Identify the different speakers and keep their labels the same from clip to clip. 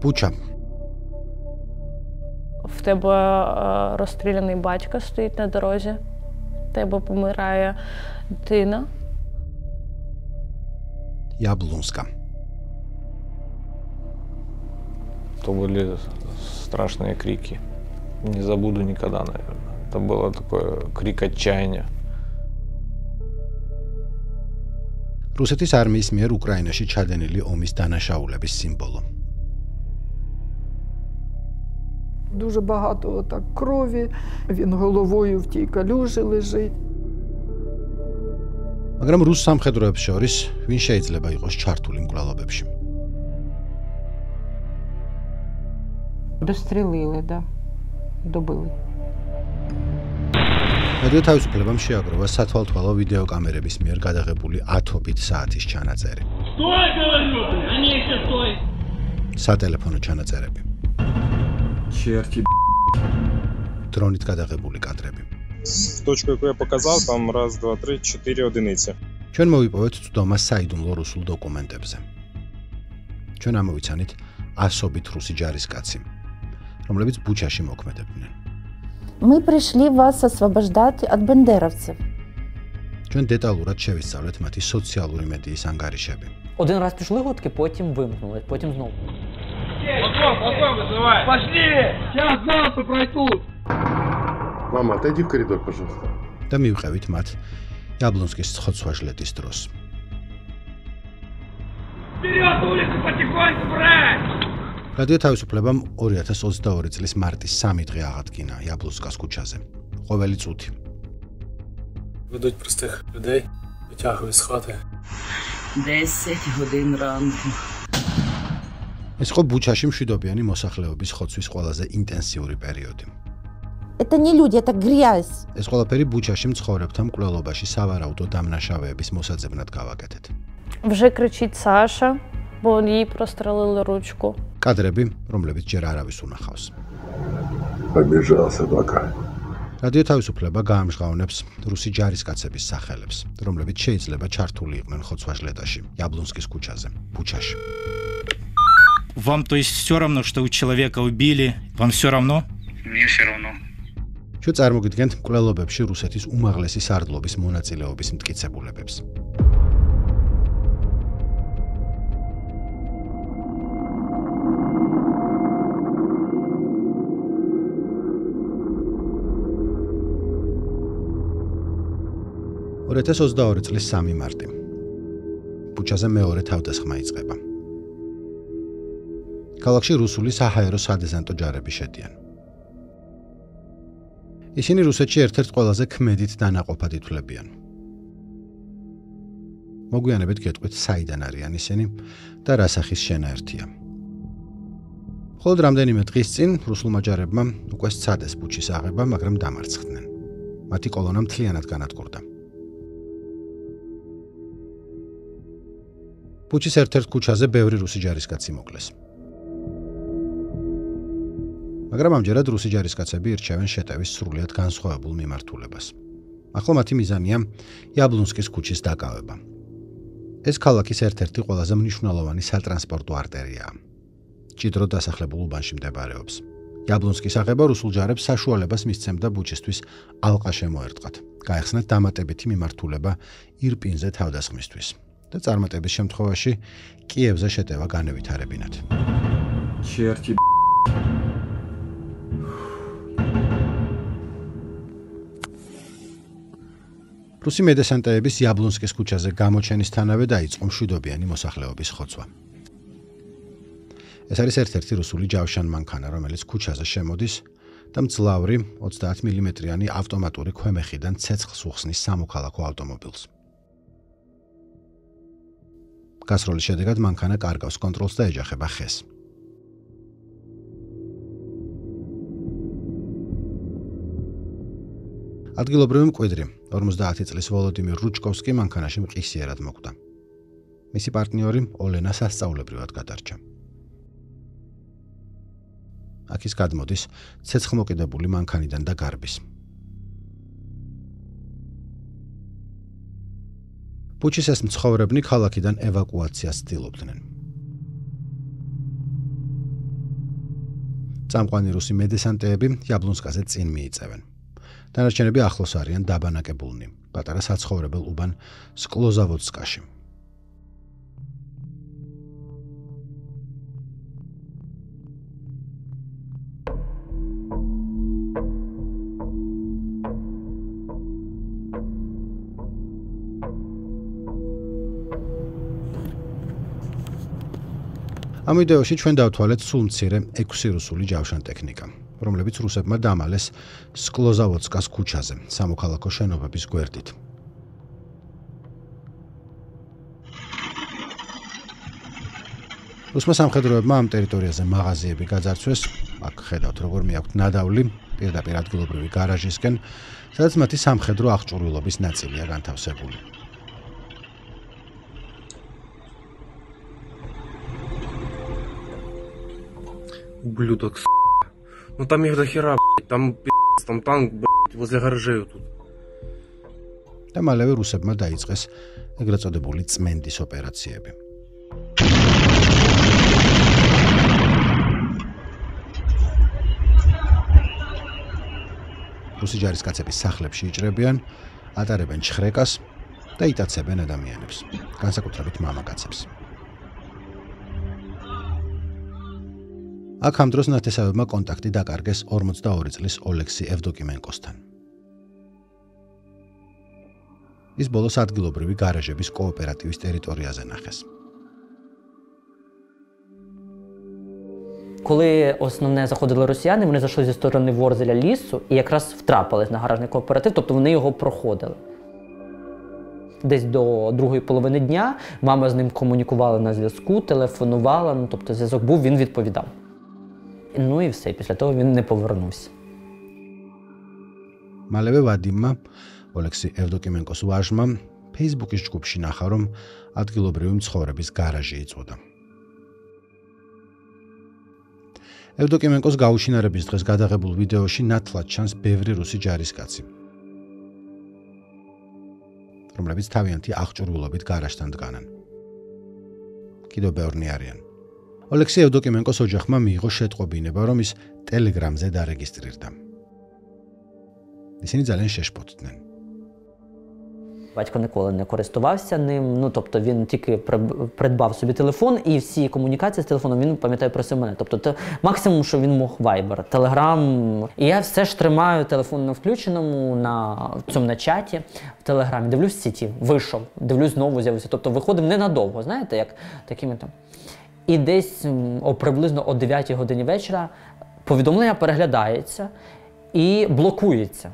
Speaker 1: Буча.
Speaker 2: В тебе розстріляний батько стоїть на дорозі. В тебе помирає дитина.
Speaker 1: Яблонска.
Speaker 3: То были страшные крики. Не забуду никогда, наверное. Это было такой крик отчаяния.
Speaker 1: რუსეთის არმიის მიერ უკრაინაში ჩადენილი ომის დანაშაულების სიმბოლო.
Speaker 4: Дуже багато так крові, він головою в тій калюжі лежить.
Speaker 1: მაგრამ რუს სამხედროებს შორის ვინ შეიძლება იყოს ჩართული მკვლელობებში?
Speaker 5: Розстрілили, да. Добили.
Speaker 1: რადიო თავისუფლებამ შეაგროვა სათვალთვალო ვიდეოკამერების მიერ გადაღებული 10-ობით საათის ჩანაწერი.
Speaker 6: Стой, говорю, а не еще стой!
Speaker 1: სატელეფონო ჩანაწერები.
Speaker 7: Черти,
Speaker 1: დრონით გადაღებული კადრები.
Speaker 8: Точку, яку я показал, там раз, два, три, 4 одиницы.
Speaker 1: ჩვენ მოვიპოვეთ წვდომა საიდუმლო რუსულ დოკუმენტებზე. ჩვენ ამოვიცანით ასობით რუსი ჯარისკაცი, რომლებიც ბუჩაში მოქმედებდნენ.
Speaker 9: Мы пришли вас освобождать от бандеровцев.
Speaker 1: ჩვენ деталურად შევისწავლეთ მათი სოციალური медиის ანგარიშები.
Speaker 10: Один раз пішли гудки, потім вимкнули, потім знову.
Speaker 6: Потом вызывай! Пошли! Сейчас завтра пройдут!
Speaker 7: Мама, отойди в коридор, пожалуйста.
Speaker 1: და მივყევით მათ იაბლონსკის ცხოცვაჟლეტის დროს.
Speaker 6: Вперед, улицу потихоньку брать!
Speaker 1: რადიო თავისუფლებამ 2022 წლის მარტის 3 დღე აღადგინა იაბლონსკას ქუჩაზე. ყოველი წუთი.
Speaker 11: Ведуть простих людей, витягують з хати.
Speaker 12: 10 годин ранку.
Speaker 1: ეს იყო ბუჩაში მშვიდობიანი მოსახლეობის ხოცვის ყველაზე ინტენსიური პერიოდი.
Speaker 9: Это не люди, это грязь.
Speaker 1: ეს ყველაფერი ბუჩაში მცხოვრებთა მკვლელობაში სავარაუდო დამნაშავეების მოსაძებნად გავაკეთეთ.
Speaker 2: Вже кричить Саша, бо їй прострелили ручку.
Speaker 1: კადრები, რომლებიც ჯერ არავის უნახავს.
Speaker 7: Побежал собака.
Speaker 1: რადიო თავისუფლება გაამჟღავნებს რუსი ჯარისკაცების სახელებს, რომლებიც შეიძლება ჩართული იყვნენ ხოცვაჟლეტაში, იაბლონსკის ქუჩაზე, ბუჩაში.
Speaker 13: Вам, то есть, все равно, что у человека убили? Вам все равно?
Speaker 14: Мне все равно.
Speaker 1: ჩვენ წარმოგიდგენთ მკვლელობებში რუსეთის უმაღლესი სარდლობის მონაწილეობის მტკიცებულებებს. ...2022 წლის 3 მარტი. ბუჩაზე მეორე თავდასხმა იწყება. ქალაქში რუსული საჰაერო სადეზანტო ჯარები შედიან. ისინი რუსეთში ერთ-ერთ ყველაზე ქმედით დანაყოფად ითვლებიან. მოგვიანებით გეტყვით, საიდან არიან ისინი და რა სახის შენაერთია. მხოლოდ რამდენიმე დღის წინ რუსულმა ჯარებმა უკვე სცადეს ბუჩის აღება, მაგრამ დამარცხდნენ. მათი კოლონა მთლიანად განადგურდა. ბუჩის ერთ-ერთ ქუჩაზე ბევრი რუსი ჯარისკაცი მოკლეს. მაგრამ ამჯერად რუსი ჯარისკაცები ირჩევენ შეტევის სრულიად განსხვავებულ მიმართულებას. ახლა მათი მიზანია იაბლონსკის ქუჩის დაკავება. ეს ქალაქის ერთ-ერთი ყველაზე მნიშვნელოვანი სატრანსპორტო არტერიაა. ჭიდროდ დასახლებულ უბანში მდებარეობს. იაბლონსკის აღება რუსულ ჯარებს საშუალებას მისცემდა ბუჩისთვის ალყა შემოერტყათ. გაეხსნათ დამატებითი მიმართულება ირპინზე თავდასხმისთვის. და წარმატების შემთხვევაში კიევზე შეტევა განევითარებინათ.
Speaker 7: Черти,
Speaker 1: რუსი მედესანტეების იაბლონსკის ქუჩაზე გამოჩენისთანავე დაიწყო მშვიდობიანი მოსახლეობის ხოცვა. ეს არის ერთ-ერთი რუსული ჯავშან მანქანა, რომელიც ქუჩაზე შემოდის და მძლავრი 30 მმ-იანი ავტომატური ქვემეხიდან ცეცხლს უხსნის სამოქალაქო ავტომობილს. გასროლის შედეგად მანქანა კარგავს კონტროლს და ეჯახება ხეს. ადგილობრივი მკვიდრი 50 წლის ვოლოდიმირ რუჩკოვსკი მანქანაში მყისიერად მოკვდა. მისი პარტნიორი ოლენა სასწაულებრივად გადარჩა. აქ ის გადმოდის ცეცხლმოკიდებული მანქანიდან და გარბის. ბუჩის ეს მცხოვრებნი ქალაქიდან ევაკუაციას ცდილობდნენ. წამყვანი რუსი მედესანტეები იაბლუნსკაზე წინ მიიწევენ. დანარჩენები ახლოს არიან დაბანაკებულნი, პატარა საცხოვრებელ უბან სკლოზავოდსკაში. ამ ვიდეოში ჩვენ დავთვალეთ სულ მცირე 6 რუსული ჯავშანტექნიკა, რომლებიც რუსებმა დამალეს სკლოზავოდსკას ქუჩაზე, სამოქალაქო შენობების გვერდით. რუსმა სამხედროებმა ამ ტერიტორიაზე მაღაზიები გაძარცვეს, აქ ხედავთ როგორ მიაქვთ ნადავლი პირდაპირ ადგილობრივი გარაჟისკენ, სადაც მათი სამხედრო აღჭურვილობის ნაწილია განთავსებული.
Speaker 14: Ублюдок, ну там их до хера, там танк, возле гаражей тут.
Speaker 1: და მალევე რუსებმა დაიწყეს ეგრეთ წოდებული წმენდის ოპერაციები. რუსი ჯარისკაცების სახლებში იჭრებიან, ატარებენ ჩხრეკას და იტაცებენ ადამიანებს, განსაკუთრებით მამაკაცებს. აქ ამ დროს ნათესავებმა კონტაქტი დაკარგეს 42 წლის ოლექსი ევდოკიმენკოსთან. ის ბოლოს ადგილობრივი გარაჟების კოოპერატივის ტერიტორიაზე ნახეს.
Speaker 10: Коли основне заходили росіяни, вони зайшли зі сторони Ворзеля лісу і якраз втрапились на гаражний кооператив, тобто вони його проходили. Десь до другої половини дня мама з ним комунікувала на зв'язку, телефонувала, ну тобто зв'язок був, він відповідав. Ну і все, після того він не повернувся.
Speaker 1: მალევე ვადიმმა, ოლექსი ევდოკიმენკოს ვაჟმა, Facebook-ის ჯგუფში ნახა, რომ ადგილობრივი მცხოვრების გარაჟი იწვოდა. ევდოკიმენკოს გაუშინარების დღეს გადაღებულ ვიდეოში ნათლად ჩანს ბევრი რუსი ჯარისკაცი, რომლებიც თავიანთი აღჭურვილობით გარაჟთან დგანან. კიდევ ბევრნი არიან. ოლექსი ევდოკიმენკოს ოჯახმა მიიღო შეტყობინება, რომ ის ტელეგრამზე დარეგისტრირდა. ისინი ძალიან შეშფოთდნენ.
Speaker 10: Батько ніколи не користувався ним, ну тобто він тільки придбав собі телефон і всі комунікації з телефоном він, пам'ятаю, просив мене. Тобто максимум, що він мог Viber, Telegram. І я все ж тримаю телефон на включеному, на чаті, в Телеграмі. Дивлюсь в сіті, вийшов, дивлюсь знову з'явився. Тобто виходив ненадовго, знаєте, як такими там. І десь приблизно о 9 годині вечора повідомлення переглядається і блокується.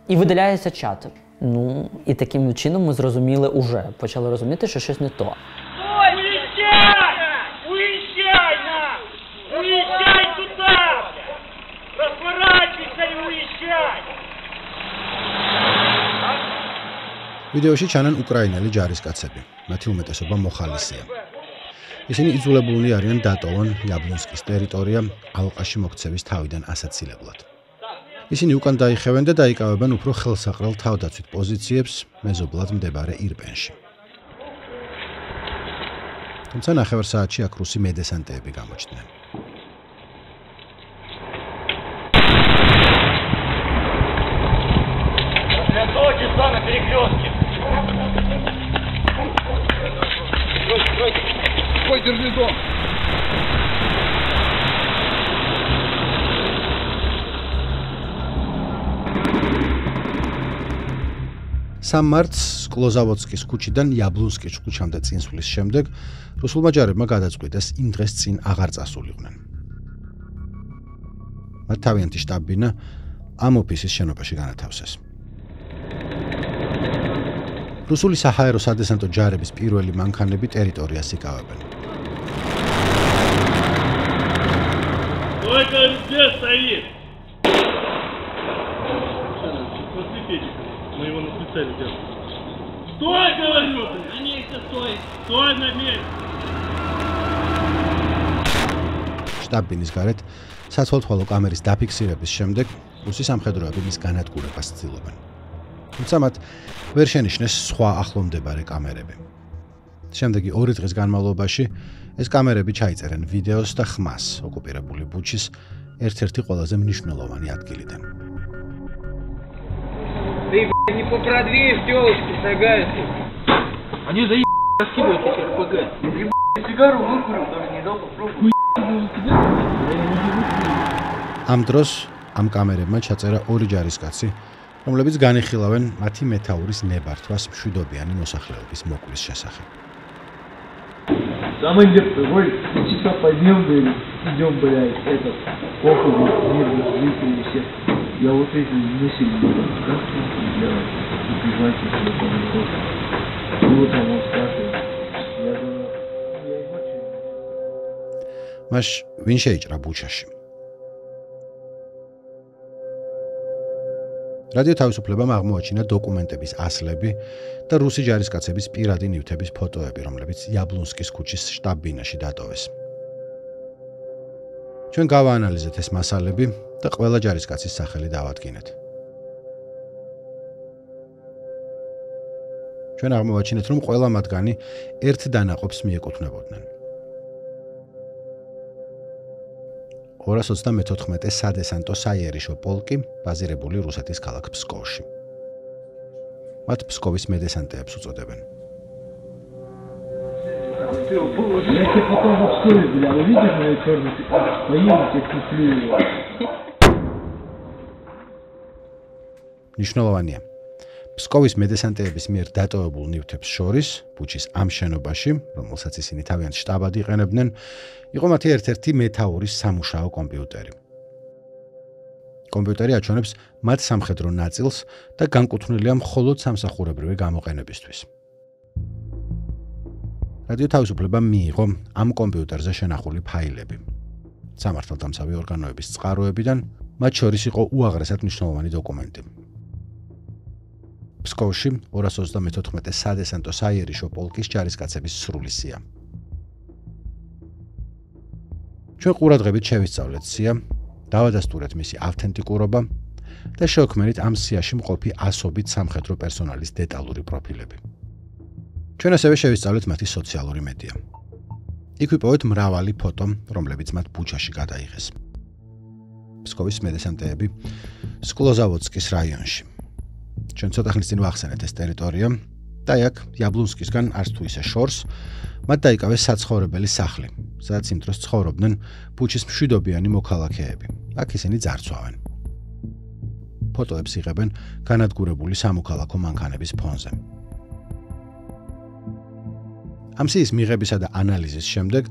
Speaker 10: І видаляється чат. Ну, і таким чином ми зрозуміли уже, почали розуміти, що щось не то.
Speaker 6: Ой, уезжай! Уезжай, на! Уезжай туда! Разворачивайся и уезжай!
Speaker 1: ვიდეოში ჩანან უკრაინელი ჯარისკაცები, მათი უმეტესობა მოხალისეა. ისინი იძულებულნი არიან დატოვონ იაბლუნსკის ტერიტორია ალყაში მოქცევის თავიდან ასაცილებლად. ისინი უკან დაიხევენ და დაიკავებენ უფრო ხელსაყრელ თავდაცვით პოზიციებს მეზობლად მდებარე ირპენში. თუმცა ნახევარ საათში აქ რუსი მედესანტეები გამოჩნდნენ.
Speaker 6: Числа на перекрестке. Стой, держи дом.
Speaker 1: სამ მარტს სკლოზავოდსკის ქუჩიდან იაბლუნსკის ქუჩამდე წინსვლის შემდეგ რუსულმა ჯარებმა გადაწყვიტეს იმ დღეს წინ აღარ წასულიყვნენ. მათ თავიანთი შტაბ-ბინა ამ ოფისის შენობაში განათავსეს. რუსული საჰაერო სადესანტო ჯარების პირველი მანქანები ტერიტორიას იკავებენ.
Speaker 6: Стой, где стоит? Мы его на прицеле держим. Стой, говорю! На месте стой! Стой на месте!
Speaker 1: შტაბ-ბინის გარეთ საცვალთვალო კამერის დაფიქსირების შემდეგ რუსი სამხედროები მის განადგურებას ცდილობენ. თუმცა მათ ვერ შენიშნეს სხვა ახლომდებარე კამერები. შემდეგი 2 დღის განმავლობაში ეს კამერები ჩაიწერენ ვიდეოს და ხმას ოკუპირებული ბუჩის ერთ-ერთი ყველაზე მნიშვნელოვანი ადგილიდან.
Speaker 6: Ты, не попродвинешь, тёлочки шагают. Они раскидывают этих ПГ. Сигару выкурил, даже не дал попробовать.
Speaker 1: ამ დროს ამ კამერებმა ჩაწერა ორი ჯარისკაცი, რომლებიც განიხილავენ მათი მეთაურის ნებართვას მშვიდობიანი მოსახლეობის მოკვლის შესახებ.
Speaker 6: Самый ой, часа поднем, идем, блядь, этот, похуй, мирно, выпили все. Я вот эти мысли, как делать, убивать их, ну там он спрашивает. Я думаю, я ему
Speaker 1: მას ვინ შეიჭრა ბუჩაში? რადიო თავისუფლებამ აღმოაჩინა დოკუმენტების ასლები და რუსი ჯარისკაცების პირადი ნივთების ფოტოები, რომლებიც იაბლუნსკის ქუჩის შტაბ-ბინაში დატოვეს. ჩვენ გავაანალიზეთ ეს მასალები და ყველა ჯარისკაცის სახელი დავადგინეთ. ჩვენ აღმოვაჩინეთ, რომ ყველა მათგანი ერთ დანაყოფს მიეკუთვნებოდნენ. 234 სადესანტო საიერიშო პოლკი ბაზირებული რუსეთის ქალაქ ფსკოვში. მათ ფსკოვის მედესანტეებს უწოდებენ.
Speaker 6: Я тебе потом в Пскове, бля, увидишь мою черную поеду, тебе куплю его.
Speaker 1: ნიშნულოვანია. ფსკოვის მედესანტეების მიერ დატოვებულ ნივთებს შორის, ბუჩის ამ შენობაში, რომელსაც ისინი თავიანთ შტაბად იყენებდნენ, იყო მათი ერთ-ერთი მეთაურის სამუშაო კომპიუტერი. კომპიუტერი აჩვენებს მათ სამხედრო ნაწილს და განკუთვნილია მხოლოდ სამსახურებრივი გამოყენებისთვის. რადიო თავისუფლებამ მიიღო ამ კომპიუტერზე შენახული ფაილები. სამართალდამცავი ორგანოების წყაროებიდან, მათ შორის იყო უაღრესად მნიშვნელოვანი დოკუმენტი. ფსკოვში 234 სადესანტო საიერიშო პოლკის ჯარისკაცების სრული სია. ჩვენ ყურადღებით შევისწავლეთ სია, დავადასტურეთ მისი ავთენტიკურობა და შევქმნით ამ სიაში მყოფი ასობით სამხედრო პერსონალის დეტალური პროფილები. ჩვენ ასევე შევისწავლეთ მათი სოციალური მედია. იქ ვიპოვეთ მრავალი ფოტო, რომლებიც მათ ბუჩაში გადაიღეს. ფსკოვის მედესანტეები სკლოზავოდსკის რაიონში. ჩვენ ცოტა ხნის წინ ვახსენეთ ეს ტერიტორია და აქ იაბლუნსკისგან არც თუ ისე შორს მათ დაიკავეს საცხოვრებელი სახლი, სადაც იმ დროს ცხოვრობდნენ ბუჩის მშვიდობიანი მოქალაქეები. აქ ისინი ძარცვავენ. ფოტოებს იღებენ განადგურებული სამოქალაქო მანქანების ფონზე. ამ სიის მიღებისა და ანალიზის შემდეგ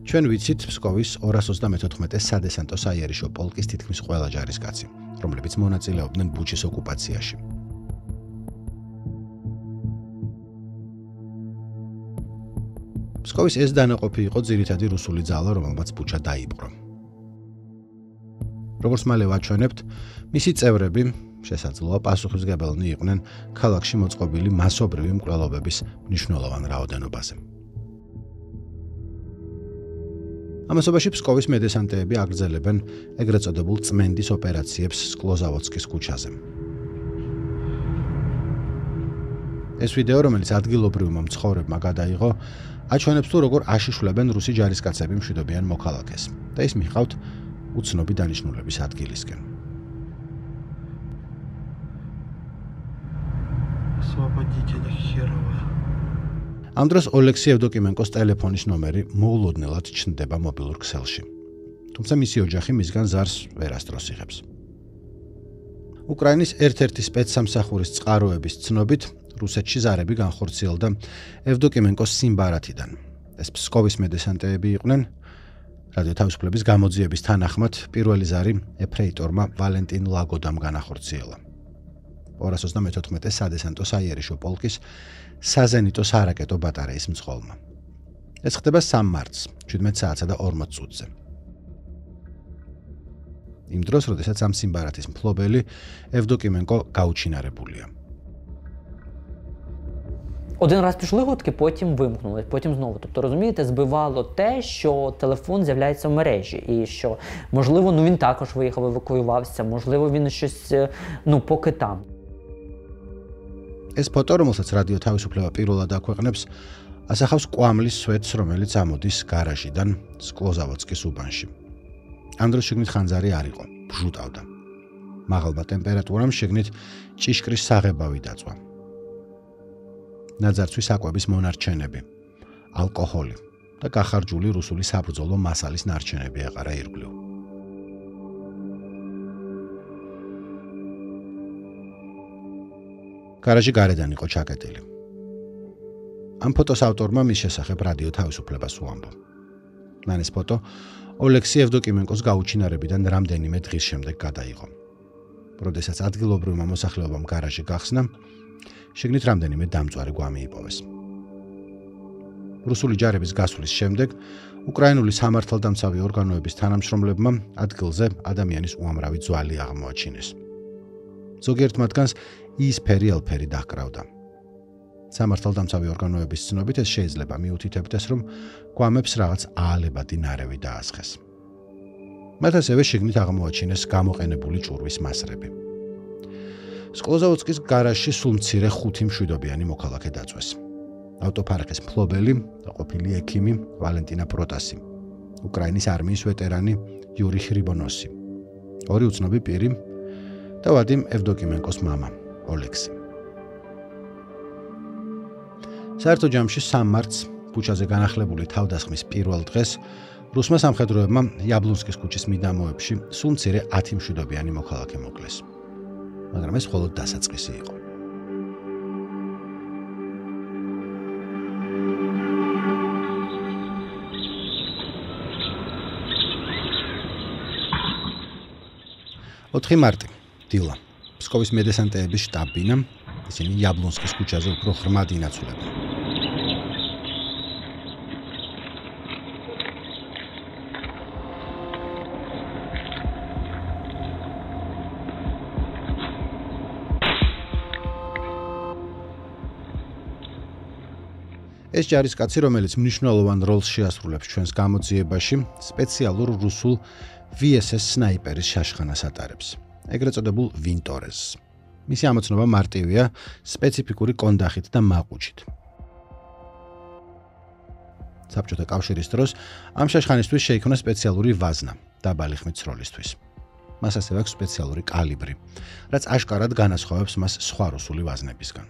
Speaker 1: ჩვენ ვიცით ფსკოვის 234 სადესანტო საიერიშო პოლკის თითქმის ყველა ჯარისკაცი, რომლებიც მონაწილეობდნენ ბუჩის ოკუპაციაში. ფსკოვის ეს დანაყოფი იყო ძირითადი რუსული ძალა, რომელმაც ბუჩა დაიპყრო. როგორც მალე ვაჩვენებთ, მისი წევრები შესაძლოა პასუხისმგებელნი იყვნენ ქალაქში მოწყობილი მასობრივი მკვლელობების მნიშვნელოვან რაოდენობაზე. ამასობაში ფსკოვის მედესანტეები აგრძელებენ ეგრეთ წოდებულ წმენდის ოპერაციებს სკლოზავოდსკის ქუჩაზე. ეს ვიდეო, რომელიც ადგილობრივმა მცხოვრებმა გადაიღო, აჩვენებს თუ როგორ აშიშვლებენ რუსი ჯარისკაცები მშვიდობიან მოქალაქეს და ის მიჰყავთ უცნობი დანიშნულების ადგილისკენ. ამ დროს ოლექსი ევდოკიმენკოს ტელეფონის ნომერი მოულოდნელად ჩნდება მობილურ ქსელში. თუმცა მისი ოჯახი მისგან ზარს ვერ ასწროს იღებს. უკრაინის ერთ-ერთი სპეცსამსახურის წყაროების ცნობით, რუსეთში ზარები განხორციელდა ევდოკიმენკოს სიმბარათიდან. ეს ფსკოვის მედესანტეები იყვნენ. რადიო თავისუფლების გამოძიების თანახმად პირველი ზარი ეფრეიტორმა ვალენტინ ლაგოდამ განახორციელა. 234 სადესანტო საიერიშო პოლკის საზენიტო სარაკეტო ბატარეის მძღოლმა. ეს ხდება 3 მარტს, 17 საათსა და 40 წუთზე. იმ დროს, როდესაც ამ სიმბარათის მფლობელი ევდოკიმენკო გაუჩინარებულია.
Speaker 10: Один раз пішли гудки, потім вимкнули, потім знову. Тобто, розумієте, збивало те, що телефон з'являється в мережі. І що, можливо, він також виїхав, евакуювався, можливо, він щось, поки там.
Speaker 1: ეს ფოტო, რომელსაც რადიო თავისუფლება პირველად აქვეყნებს, ასახავს კვამლის სვეტს, რომელიც ამოდის გარაჟიდან სკლოზავოდსკის უბანში. ამ დროს შიგნით ხანძარი არ იყო, ბჟუტავდა. მაღალბა ტემპერატურამ შიგნით ჭიშკრის საღებავი დაწვა. ნაძარცვის საკვების მონარჩენები, ალკოჰოლი და გახარჯული რუსული საბრძოლო მასალის ნარჩენები ეყარა ირგვლივ. გარაჟი გარედან იყო ჩაკეტილი. ამ ფოტოს ავტორმა მის შესახებ რადიო თავისუფლებას უამბო. მან ეს ფოტო ოლექსი ევდოკიმენკოს გაუჩინარებიდან რამდენიმე დღის შემდეგ გადაიღო. როდესაც ადგილობრივმა მოსახლეობამ გარაჟი გახსნა, შიგნით რამდენიმე დამწვარი გვამი იპოვეს. რუსული ჯარების გასვლის შემდეგ უკრაინული სამართალდამცავი ორგანოების თანამშრომლებმა ადგილზე ადამიანის უამრავი ძვალი აღმოაჩინეს. ზოგიერთ მათგანს იისფერი ელფერი დაჰკრავდა. სამართალდამცავი ორგანოების ცნობით ეს შეიძლება მიუთითებდეს, რომ გვამებს რაღაც აალებადი ნარევი დაასხეს. მათ ასევე შიგნით აღმოაჩინეს გამოყენებული ჭურვის მასრები. სკლოზავოცკის გარაჟში სულ მცირე 5 მშვიდობიანი მოქალაქე დაწვეს. ავტოფარეხის მფლობელი და ყოფილი ექიმი ვალენტინა პროტასი, უკრაინის არმიის ვეტერანი იური ხრიბონოსი, 2 უცნობი პირი და ვადიმ ევდოკიმენკოს მამა, ოლექსი. საერთო ჯამში 3 მარტს ქუჩაზე განახლებული თავდასხმის პირველ დღეს რუსმა სამხედროებმა იაბლუნსკის ქუჩის მიდამოებში სულ მცირე 10 მშვიდობიანი მოქალაქე მოკლეს. მაგრამ ეს მხოლოდ დასაწყისი იყო. მარტი, დილა. ფსკოვის მედესანტეების შტაბ-ბინა, ისინი იაბლუნსკის ქუჩაზე უფრო ღრმად ინაცვლებენ. ეს ჯარისკაცი, რომელიც მნიშვნელოვან როლს შეასრულებს ჩვენს გამოძიებაში, სპეციალურ რუსულ VSS სნაიპერის შაშხანას ატარებს, ეგრეთ წოდებულ ვინტორეზს. მისი ამოცნობა მარტივია, სპეციფიკური კონდახით და მაყუჩით. საბჭოთა კავშირის დროს ამ შაშხანისთვის შეიქმნა სპეციალური ვაზნა დაბალი ხმით სროლისთვის. მას ასევე აქვს სპეციალური კალიბრი, რაც აშკარად განასხვავებს მას სხვა რუსული ვაზნებისგან.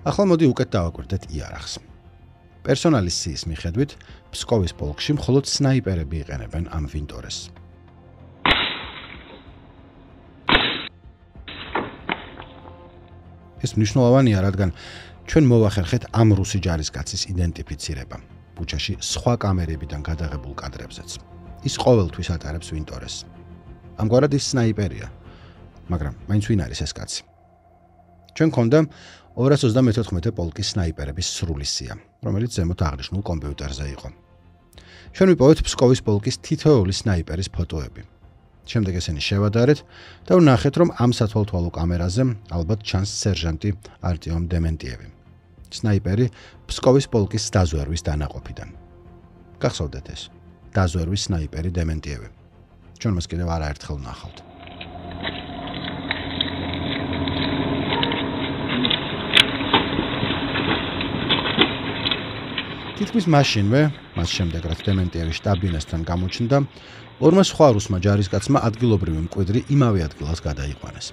Speaker 1: ახლა მოდი უკეთ დავაკვირდეთ იარაღს. პერსონალის სიის მიხედვით, ფსკოვის პოლკში მხოლოდ სნაიპერები იყენებენ ამ ვინტორესს. ეს მნიშვნელოვანია, რადგან ჩვენ მოვახერხეთ ამ რუსი ჯარისკაცის იდენტიფიცირება, ბუჩაში სხვა კამერებიდან გადაღებულ კადრებზეც. ის ყოველთვის ატარებს ვინტორესს. ამგვარად ის სნაიპერია, მაგრამ მაინც ვინ არის ეს კაცი? ჩვენ გქონდა 234 პოლკის სნაიპერების სრული სია, რომელიც ზემოთ აღნიშნულ კომპიუტერზე იყო. ჩვენ ვიპოვეთ ფსკოვის პოლკის თითოეული სნაიპერის ფოტოები. შემდეგ ესენი შევადარეთ და ვნახეთ, რომ ამ სათვალთვალო კამერაზე ალბათ ჩანს სერჟანტი არტიომ დემენტიევი, სნაიპერი ფსკოვის პოლკის დაზვერვის დანაყოფიდან. გახსოვდეთ ეს, დაზვერვის სნაიპერი დემენტიევი. ჩვენ მას კიდევ არაერთხელ ვნახავთ. თითქმის მაშინვე, მას შემდეგ რაც დემენტიევის შტაბ-ბინასთან გამოჩნდა, ორმა სხვა რუსმა ჯარისკაცმა ადგილობრივი მკვიდრი იმავე ადგილას გადაიყვანეს.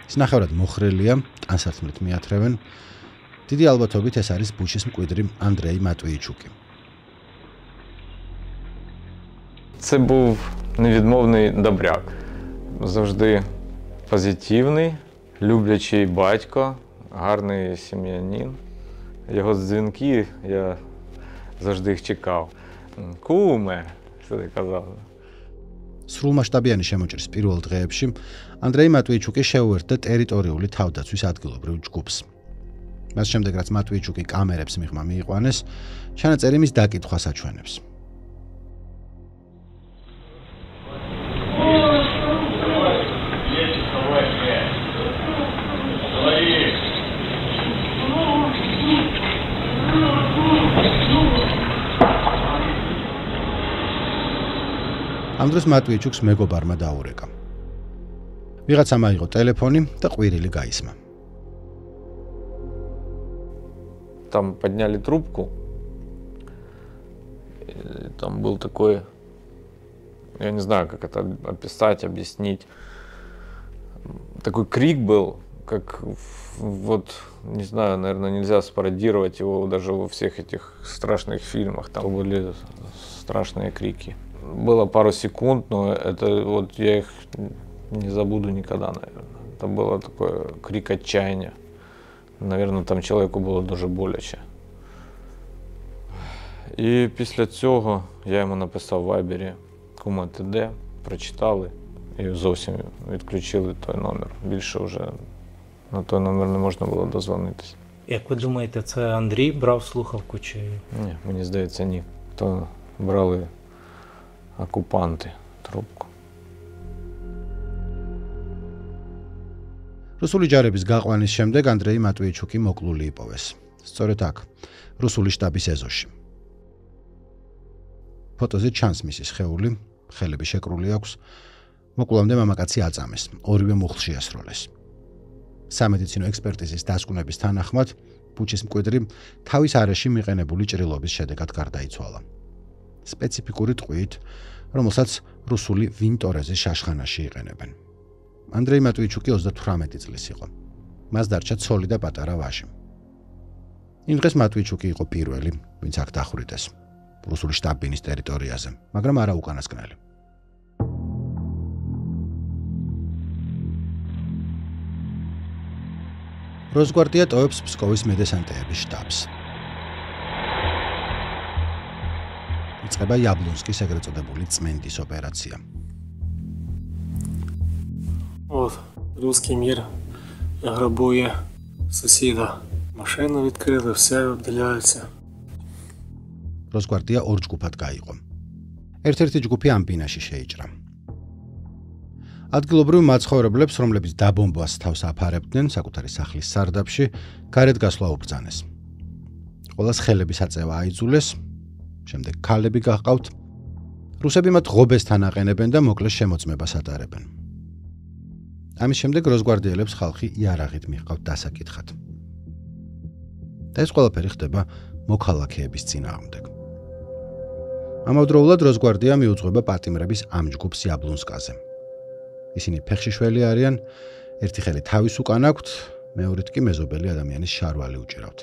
Speaker 1: ის ნახევრად მოხრელია, ტანსართმლით მიათრევენ. დიდი ალბათობით ეს არის ბუჩის მკვიდრი ანდრეი матвійчук.
Speaker 3: Це був невідмовний добряк. Завжди позитивний, люблячий батько, гарний сім'янин. Його дзвінки, я завжди їх чекав. Куме, все казав.
Speaker 1: სრულმასშტაბიანი შემოჭრის პირველ დღეებში ანდრეი матвійчуკი შეუერთდა ტერიტორიული თავდაცვის ადგილობრივ ჯგუფს. მას შემდეგ რაც матвійчуკი კამერებს მიღმა მიიყვანეს, ჩანაწერი მის დაკითხვას აჩვენებს. ამ დროს матвійчуკს მეგობარმა დაურეკა. ვიღაცამ აიღო ტელეფონი და ყვირილი გაისმა.
Speaker 3: Там подняли трубку, там был такой, я не знаю, как это описать, объяснить. Такой крик был, как вот, не знаю, наверное, нельзя спародировать его даже во всех этих страшных фильмах. Там были страшные крики. Было пару секунд, но это вот я их не забуду никогда, наверное. Это было такой крик отчаяния. Наверное, там человеку було дуже боляче. І після цього я йому написав в Вайбері: "Кума, ти де?" Прочитали і зовсім відключили той номер. Більше вже на той номер не можна було дозвонитися.
Speaker 13: Як ви думаєте, це Андрій брав слухавку чи?
Speaker 3: Ні, мені здається, ні. То брали окупанти трубку.
Speaker 1: რუსული ჯარების გაყვანის შემდეგ ანდრეი მატვიეჩუკი მოკლული იპოვეს. სწორედ აქ, რუსული შტაბის ეზოში. ფოტოზე ჩანს მისი სხეული, ხელები შეკრული აქვს. მოკლამდე მამაკაცი აწამეს, ორივე მუხლში ასროლეს. სამედიცინო ექსპერტიზის დასკვნების თანახმად, ბუჩის მკვიდრი თავის არეში მიყენებული ჭრილობის შედეგად გარდაიცვალა. სპეციფიკური ტყვიით, რომელსაც რუსული ვინტორეზის შაშხანაში იყენებენ. ანდრეი მატვიეჩუკი 38 წლის იყო. მას დარჩა ცოლი და პატარა ვაჟი. იმ დღეს მატვიეჩუკი იყო პირველი, ვინც აქ დახვრიტეს, რუსული შტაბ-ბინის ტერიტორიაზე, მაგრამ არა უკანასკნელი. როსგვარდია ტოვებს ფსკოვის მედესანტეების შტაბს. იწყება იაბლონსკის ეგრეთ წოდებული წმენდის ოპერაცია.
Speaker 11: Вот, русский мир, я грабую соседа. Машину відкрили, все обделяється.
Speaker 1: როსგვარდია ორ ჯგუფად გაიყო. ერთ-ერთი ჯგუფი ამ ბინაში შეიჭრა. ადგილობრივ მაცხოვრებლებს, რომლებიც დაბომბვას თავს აფარებდნენ საკუთარი სახლის სარდაფში, გარეთ გასვლა უბრძანეს. ყველას ხელების აწევა აიძულეს, შემდეგ ქალები გაჰყავთ. რუსები მათ ღობესთან აყენებენ და მოკლეს შემოწმებას ატარებენ. ამის შემდეგ როსგვარდიელებს ხალხი იარაღით მიჰყავთ დასაკითხად. და ეს ყველაფერი ხდება მოქალაქეების წინააღმდეგ. ამავდროულად როსგვარდია მიუძღვება პატიმრების ამ ჯგუფს იაბლონსკაზე. ისინი ფეხშიშველი არიან, ერთი ხელი თავის უკან აქვთ, მეორედ კი მეზობელი ადამიანის შარვალი უჭირავთ.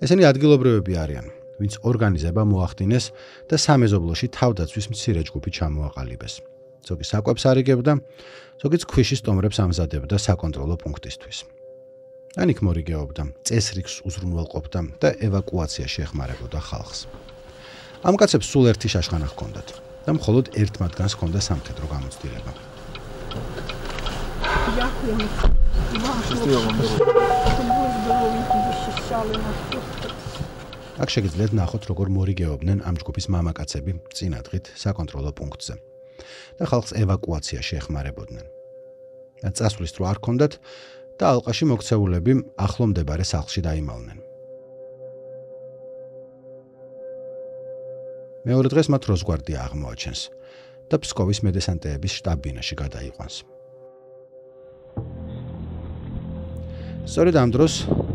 Speaker 1: ესენი ადგილობრივები არიან, ვინც ორგანიზება მოახდინეს და სამეზობლოში თავდაცვის მცირე ჯგუფი ჩამოაყალიბეს. ზოგი საკვებს არიგებდა, ზოგიც ქვიშის ტომრებს ამზადებდა საკონტროლო პუნქტისთვის. ან იქ მორიგეობდა, წესრიგს უზრუნველყოფდა და ევაკუაციაში ეხმარებოდა ხალხს. ამ კაცებს სულ ერთი შაშხანა ჰქონდათ და მხოლოდ ერთ მათგანს ჰქონდა სამხედრო გამოცდილება. აქ შეგიძლიათ ნახოთ, როგორ მორიგეობდნენ ამ ჯგუფის მამაკაცები წინადღით საკონტროლო პუნქტზე და ხალხს ევაკუაციაში ეხმარებოდნენ. წასვლის დრო არ ჰქონდათ და ალყაში მოქცეულები ახლო მდებარე სახლში დაიმალნენ. მეორე დღეს მათ როსგვარდია აღმოაჩენს და ფსკოვის მედესანტეების შტაბ-ბინაში გადაიყვანს. სწორედ ამ დროს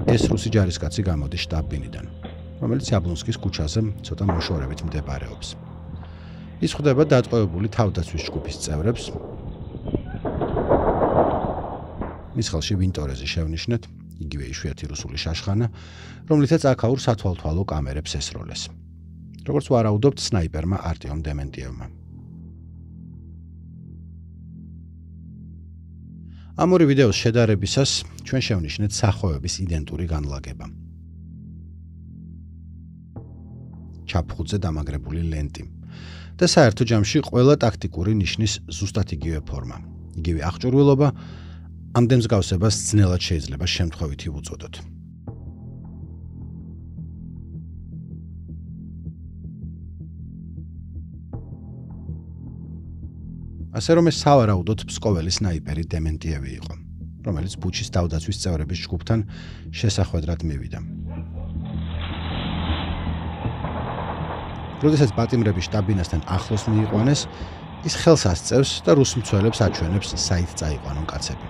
Speaker 1: ეს რუსი ჯარისკაცი გამოდის შტაბ-ბინიდან, რომელიც იაბლონსკის ქუჩაზე ცოტა მოშორებით მდებარეობს. ის ხვდება დატყვევებული თავდაცვის ჯგუფის წევრებს. მის ხელში ვინტორეზი შევნიშნეთ, იგივე იშვიათი რუსული შაშხანა, რომლითაც აქაურ სათვალთვალო კამერებს ესროლეს. როგორც ვარაუდობთ, სნაიპერმა არტიომ დემენტიევმა. ამ ორი ვიდეოს შედარებისას ჩვენ შევნიშნეთ სახოების იდენტური განლაგება. ჩაფხუტზე დამაგრებული ლენტი და საერთო ჯამში ყველა ტაქტიკური ნიშნის ზუსტად იგივე ფორმა, იგივე აღჭურვილობა, ამდენ მსგავსებას ძნელად შეიძლება შემთხვევითი უწოდოთ. ასე რომ ეს სავარაუდოდ ფსკოველი სნაიპერი დემენტიევი იყო, რომელიც ბუჩის თავდაცვის წევრების ჯგუფთან შესახვედრად მივიდა. როდესაც პატიმრები შტაბ-ბინასთან ახლოს მიიყვანეს, ის ხელს ასწევს და რუს მცველებს აჩვენებს საით წაიყვანონ კაცები.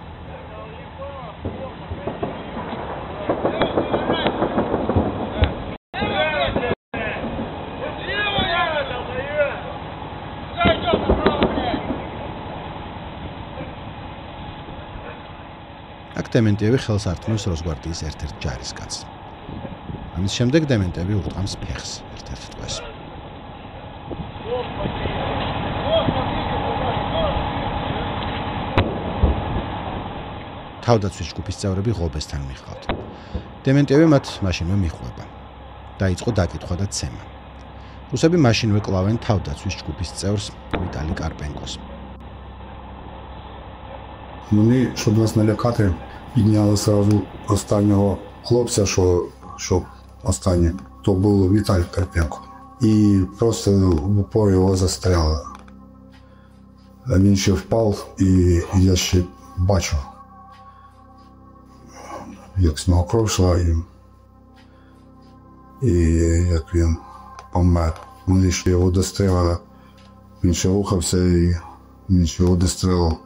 Speaker 1: დემენტიევი ხელს ართმევს როსგვარდიის ერთ-ერთ ჯარისკაცს. ამის შემდეგ დემენტიევი ურტყამს ფეხს ერთ-ერთ ტყვეს. თავდაცვის ჯგუფის წევრები ღობესთან მიჰყავთ. დემენტიევი მათ მაშინვე მიჰყვება. დაიწყო დაკითხვა და ცემა. რუსები მაშინვე კლავენ თავდაცვის ჯგუფის წევრს ვიტალი კარპენკოს.
Speaker 15: Мне что-то налякати, підняли сразу останнього хлопця, що останній, то був Віталій Карпенко. І просто в упор його застряли. Він ще впав, і я ще бачу, як з нього кров йшла, і як він помер. Вони ще його дострелили, він ще рухався, і він ще його дострелив.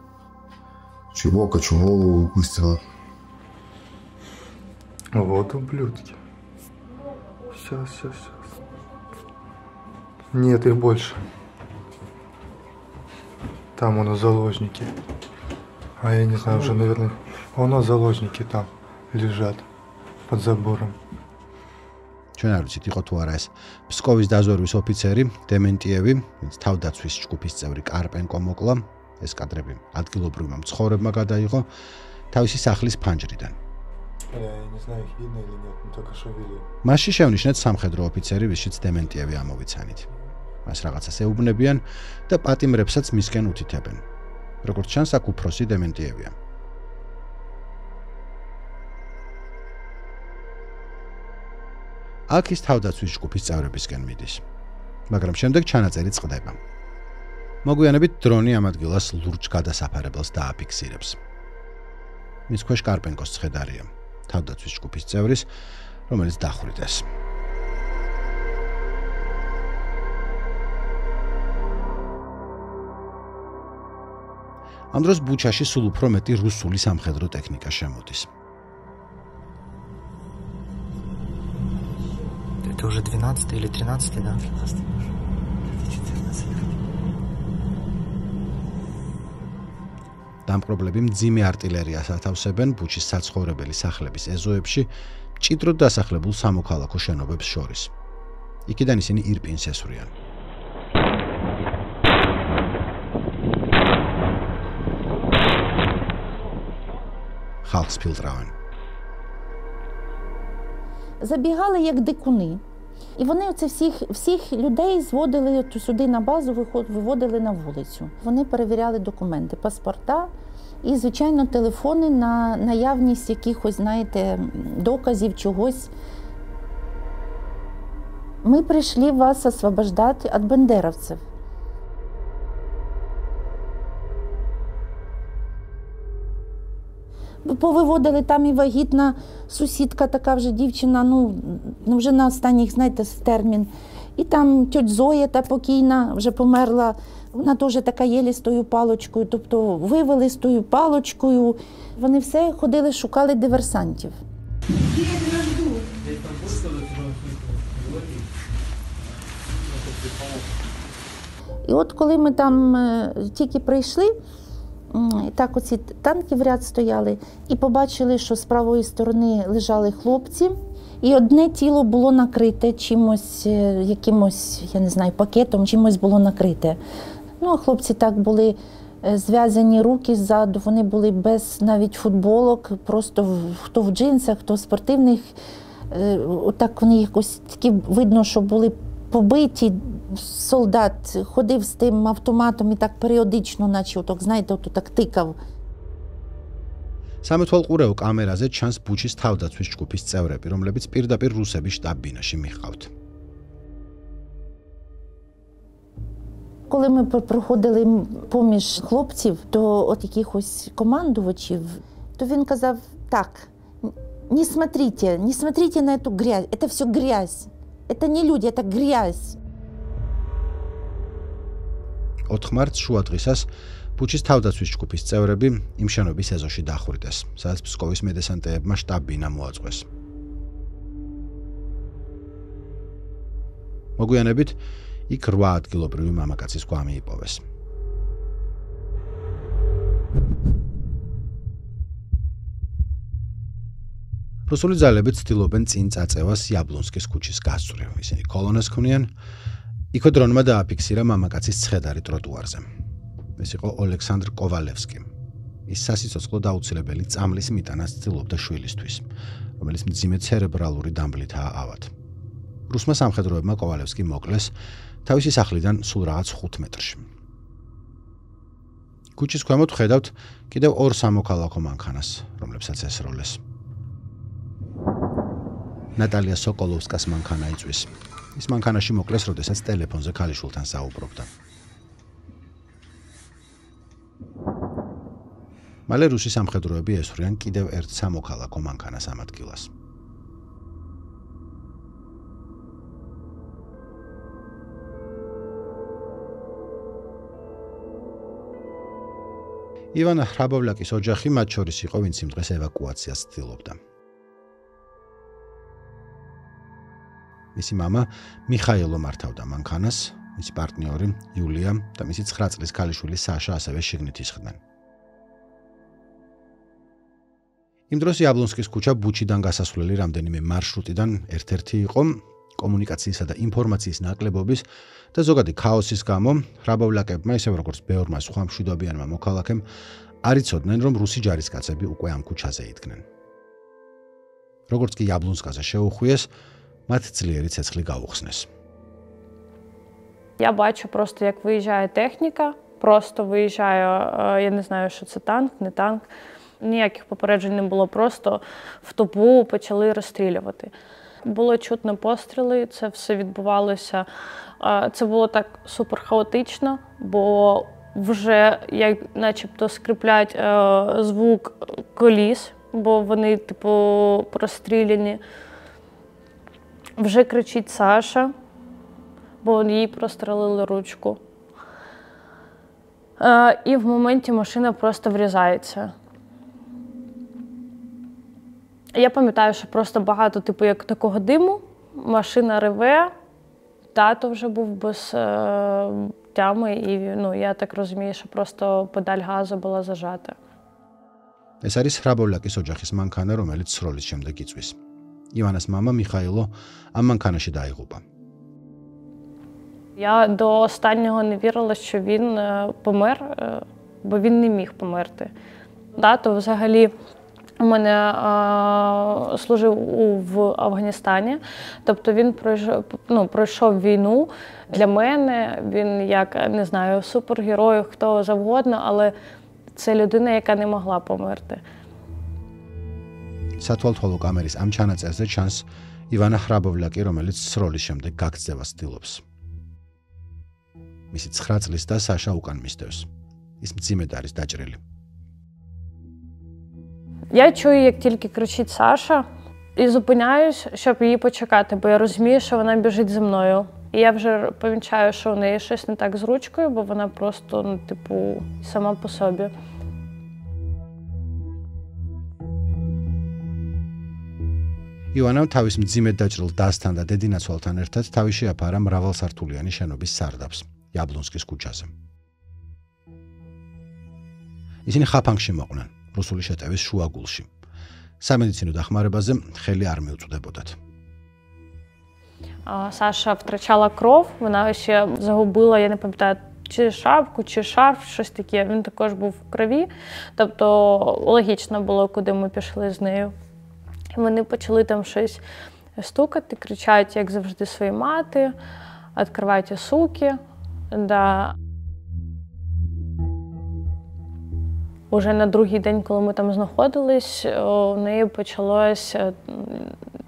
Speaker 15: Чи в око, чи в голову выстрелил.
Speaker 16: Вот ублюдки. Сейчас. Нет, их больше. Там у нас заложники. А я не знаю, уже, наверное, у нас заложники там лежат под забором.
Speaker 1: ჩვენ არ ვიცით იყო თუ არა ეს ფსკოვის დაზვერვის ოფიცერი დემენტიევი, ვინც თავდაცვის ჯგუფის წევრი კარპენკო მოკლა. ეს კადრები ადგილობრივმა მცხოვრებმა გადაიღო თავისი სახლის ფანჯრიდან. მასში შევნიშნეთ სამხედრო ოფიცერი, ვისშიც დემენტიევი ამოვიცანით. მას რაღაცას ეუბნებიან და პატიმრებსაც მისკენ უთითებენ. როგორც ჩანს, აქ უფროსი დემენტიევია. აქ ის თავდაცვის ჯგუფის წევრებისკენ მიდის. მაგრამ შემდეგ ჩანაწერი წყდება. მოგვიანებით დრონი ამ ადგილას ლურჯ გადასაფარებელს დააფიქსირებს. მის ქვეშ კარპენკოს ცხედარია, თავდაცვის ჯგუფის წევრის, რომელიც დახვრიტეს. ამ დროს ბუჩაში სულ უფრო მეტი რუსული სამხედრო ტექნიკა შემოდის.
Speaker 17: Это уже 12 или 13, да?
Speaker 1: დამპყრობლები მძიმე არტილერიას ათავსებენ ბუჩის საცხოვრებელი სახლების ეზოებში, მჭიდროდ დასახლებულ სამოქალაქო შენობებს შორის. იქიდან ისინი ირპინს ესვრიან. ხალხს ფილტრავენ.
Speaker 9: Забігали як дикуни. І вони оце всіх людей зводили сюди на базу, виводили на вулицю. Вони перевіряли документи, паспорта і, звичайно, телефони на наявність якихось, знаєте, доказів чогось. Ми прийшли вас освобождати від бандеровців. Повиводили там і вагітна сусідка, така вже дівчина, ну вже на останніх, знаєте, термін. І там тьоть Зоя, та покійна, вже померла, вона теж така єлі з тою палочкою, тобто вивели з тою палочкою. Вони все ходили, шукали диверсантів. І от коли ми там тільки прийшли, так оці танки в ряд стояли, і побачили, що з правої сторони лежали хлопці, і одне тіло було накрите чимось, якимось, я не знаю, пакетом, чимось було накрите. Ну, а хлопці так були зв'язані руки ззаду, вони були без навіть футболок, просто хто в джинсах, хто в спортивних. Отак вони якось такі, видно, що були побиті. Солдат ходив з тим автоматом і так періодично, наче отак, знаєте, отак так тикав.
Speaker 1: სამეთვალყურეო კამერაზე ჩანს ბუჩის თავდაცვის ჯგუფის წევრები, რომლებიც პირდაპირ რუსების შტაბ-ბინაში მიჰყავთ.
Speaker 9: Коли ми проходили поміж хлопців до от якихось командувачів, то він казав так: не смотрите на эту грязь, это все грязь, это не люди, это грязь.
Speaker 1: 4 მარტს შუა დღისას ბუჩის თავდაცვის ჯგუფის წევრები იმ შენობის ეზოში დახვრიტეს, სადაც ფსკოვის მედესანტეებმა შტაბ-ბინა მოაწყვეს. მოგვიანებით იქ 8 ადგილობრივი მამაკაცის გვამი იპოვეს. რუსული ძალები ცდილობენ წინ წაწევას იაბლონსკის ქუჩის გასწვრივ. ისინი კოლონას ქმნიან. იქო დრონმა დააფიქსირა მამაკაცის ცხედარი ტროტუარზე. ეს იყო ოლექსანდრ კოვალევსკი. ის სასიცოცხლო დაუცილებელი წამლის მიტანას ცდილობდა შვილისთვის, რომელიც მძიმე ცერებრალური დამბლითაა ავად. რუსმა სამხედროებმა კოვალევსკი მოკლეს თავისი სახლიდან სულ რაღაც 5 მეტრში. ქუჩის ქვემოთ ხედავთ კიდევ 2 სამოქალაქო მანქანას, რომლებსაც ესროლეს. ნატალია სოკოლოვსკას მანქანა იწვის. ის მანქანაში მოკლეს, როდესაც ტელეფონზე ქალიშვილთან საუბრობდა. მალე რუსი სამხედროები ესვრიან კიდევ ერთ სამოქალაქო მანქანას ამ ადგილას. ივანა ხრაბოვლაკის ოჯახი მათ შორის იყო, ვინც იმ დღეს ევაკუაციას ცდილობდა. მისი მამა მიხაილო მართავდა მანქანას, მისი პარტნიორი იულია და მისი 9 წლის ქალიშვილი საშა ასევე შიგნით ისხდნენ. იმ დროს იაბლონსკის ქუჩა ბუჩიდან გასასვლელი რამდენიმე მარშრუტიდან ერთ-ერთი იყო. კომუნიკაციისა და ინფორმაციის ნაკლებობის და ზოგადი ქაოსის გამო ხრაბოვლაკებმა, ისევ როგორც ბევრმა სხვა მშვიდობიანმა მოქალაქემ, არ იცოდნენ, რომ რუსი ჯარისკაცები უკვე ამ ქუჩაზე იდგნენ. როგორც კი იაბლონსკაზე შეუხვიეს, მათ ძლიერი ცეცხლი გაუხსნეს.
Speaker 2: Я бачу просто, як виїжджає техніка, просто виїжджає, я не знаю, що це танк, не танк. Ніяких попереджень не було, просто в топу почали розстрілювати. Було чутно постріли, це все відбувалося. Це було так супер хаотично, бо вже як начебто скріплять звук коліс, бо вони типу простріляні. Вже кричить Саша, бо їй прострелили ручку. І в моменті машина просто врізається. Я пам'ятаю, що просто багато, типу, як такого диму, машина реве, тато вже був без тями, і я так розумію, що просто педаль газу була зажата.
Speaker 1: ეს არის ხრაბოვლაკის ოჯახის მანქანა, რომელიც სროლის შემდეგ იწვის. ივანას мама მიხაილო ამ მანქანაში დაიღუპა.
Speaker 2: Я до останнього не вірила, що він помер, бо він не міг померти. Тато взагалі у мене служив в Афганістані, тобто він пройшов війну. Для мене він, як, не знаю, супергерой, хто завгодно, але це людина, яка не могла померти.
Speaker 1: სათვალთვალო კამერის ამ ჩანაწერზე ჩანს ივანა ხრაბოვლაკი, რომელიც სროლის შემდეგ გაქცევას ცდილობს. მისი 9 წლის და საშა უკან მისდევს. ის მძიმედ არის დაჭრილი.
Speaker 2: Я чую, як тільки кричить Саша, і зупиняюсь, щоб її почекати, бо я розумію, що вона біжить за мною. І я вже помічаю, що у неї щось не так з ручкою, бо вона просто, сама по собі.
Speaker 1: ივანამ თავის მძიმედ დაჭრილ დასთან და დედინაცვალთან ერთად თავი შეაფარა მრავალსართულიანი შენობის სარდაფს, იაბლონსკის ქუჩაზე. ისინი ხაფანგში მოყვნენ, რუსული შეტევის შუაგულში. სამედიცინო дахмарებაზე ხელი არ მიუწვდებოდათ.
Speaker 2: Саша втрачала кров, вона ще загубила, я не пам'ятаю, чи шапку, чи шарф, щось таке. Він також був в крові, тобто логічно було, куди ми пішли з нею. Вони почали там щось стукати, кричать, як завжди, свої мати, «Відкривайте, суки». Да. Уже на другий день, коли ми там знаходились, у неї почалось,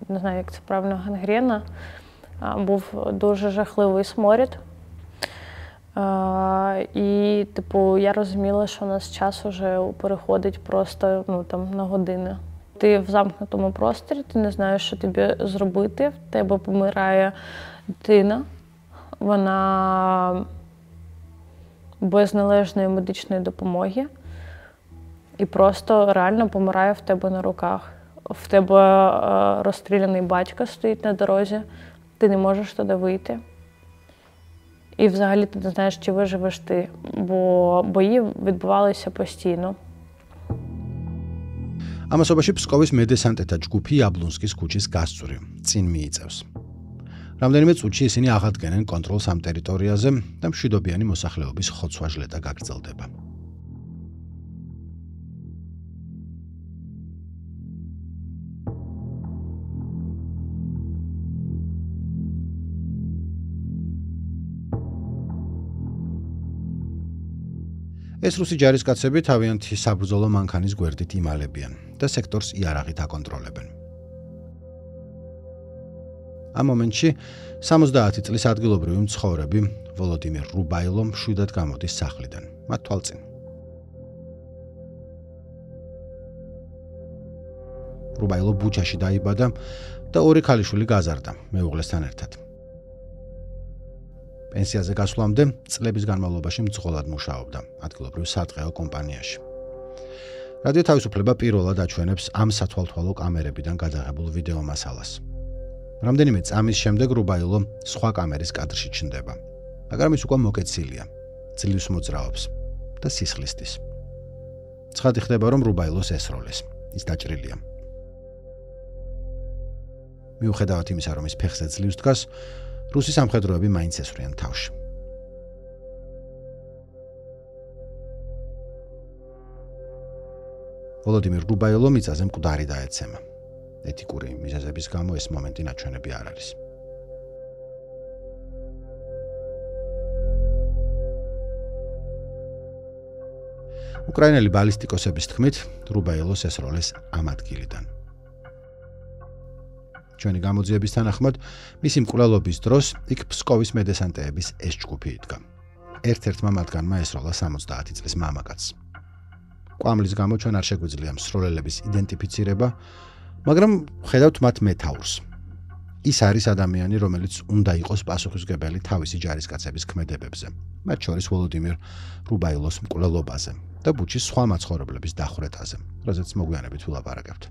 Speaker 2: не знаю, як це правильно, гангрена. Був дуже жахливий сморід. І, я розуміла, що у нас час вже переходить просто, на години. Ти в замкнутому просторі, ти не знаєш, що тобі зробити. В тебе помирає дитина. Вона без належної медичної допомоги. І просто реально помирає в тебе на руках. В тебе розстріляний батько стоїть на дорозі. Ти не можеш туди вийти. І взагалі ти не знаєш, чи виживеш ти, бо бої відбувалися постійно.
Speaker 1: ამასობაში ფსკოვის მედესანტეთა ჯგუფი იაბლუნსკის ქუჩის გასწვრივ წინ მიიწევს. რამდენიმე წუთში ისინი აღადგენენ კონტროლს ამ ტერიტორიაზე და მშვიდობიანი მოსახლეობის ხოცვა-ჟლეტა გაგრძელდება. ეს რუსი ჯარისკაცები თავიანთი საბრძოლო მანქანის გვერდით იმალებიან და სექტორს იარაღით აკონტროლებენ. ამ მომენტში 70 წლის ადგილობრივი მცხოვრები ვოლოდიმირ რუბაილო მშვიდად გამოდის სახლიდან, მათ თვალწინ. რუბაილო ბუჩაში დაიბადა და ორი ქალიშვილი გაზარდა მეუღლესთან ერთად. პენსიაზე გასვლამდე წლების განმავლობაში მძღოლად მუშაობდა ადგილობრივ სატყეო კომპანიაში. რადიო თავისუფლება პირველად აჩვენებს ამ სათვალთვალო კამერებიდან გადაღებულ ვიდეო მასალას. რამდენიმე წამის შემდეგ რუბაილო სხვა კამერის კადრში ჩნდება, მაგრამ ის უკვე მოკეცილია, ძლივს მოძრაობს და სისხლისდის. ცხადი ხდება, რომ რუბაილოს ესროლეს, ის დაჭრილია. მიუხედავად იმისა, რომ ის ფეხზე ძლივს დგას, რუსი სამხედროები მაინც ესვრიან თავში. ვოლოდიმირ რუბაილო მიწაზე მკვდარი დაეცემა. ეთიკური მიზეზების გამო ეს მომენტი ნაჩვენები არ არის. უკრაინელი ბალისტიკოსების თქმით, რუბაილოს ესროლეს ამ ადგილიდან. ჩვენი გამოძიების თანახმად, მისი მკვლელობის დროს იქ ფსკოვის მედესანტეების ეს ჯგუფი იდგა. ერთ-ერთმა მათგანმა ესროლა 70 წლის მამაკაცს. კვამლის გამო ჩვენ არ შეგვიძლია მსროლელების იდენტიფიცირება, მაგრამ ხედავთ მათ მეთაურს. ის არის ადამიანი, რომელიც უნდა იყოს პასუხისმგებელი თავისი ჯარისკაცების ქმედებებზე, მათ შორის ვოლოდიმირ რუბაილოს მკვლელობაზე და ბუჩის სხვა მაცხოვრებლების დახვრეტაზე, რაზეც მოგვიანებით ვილაპარაკებთ.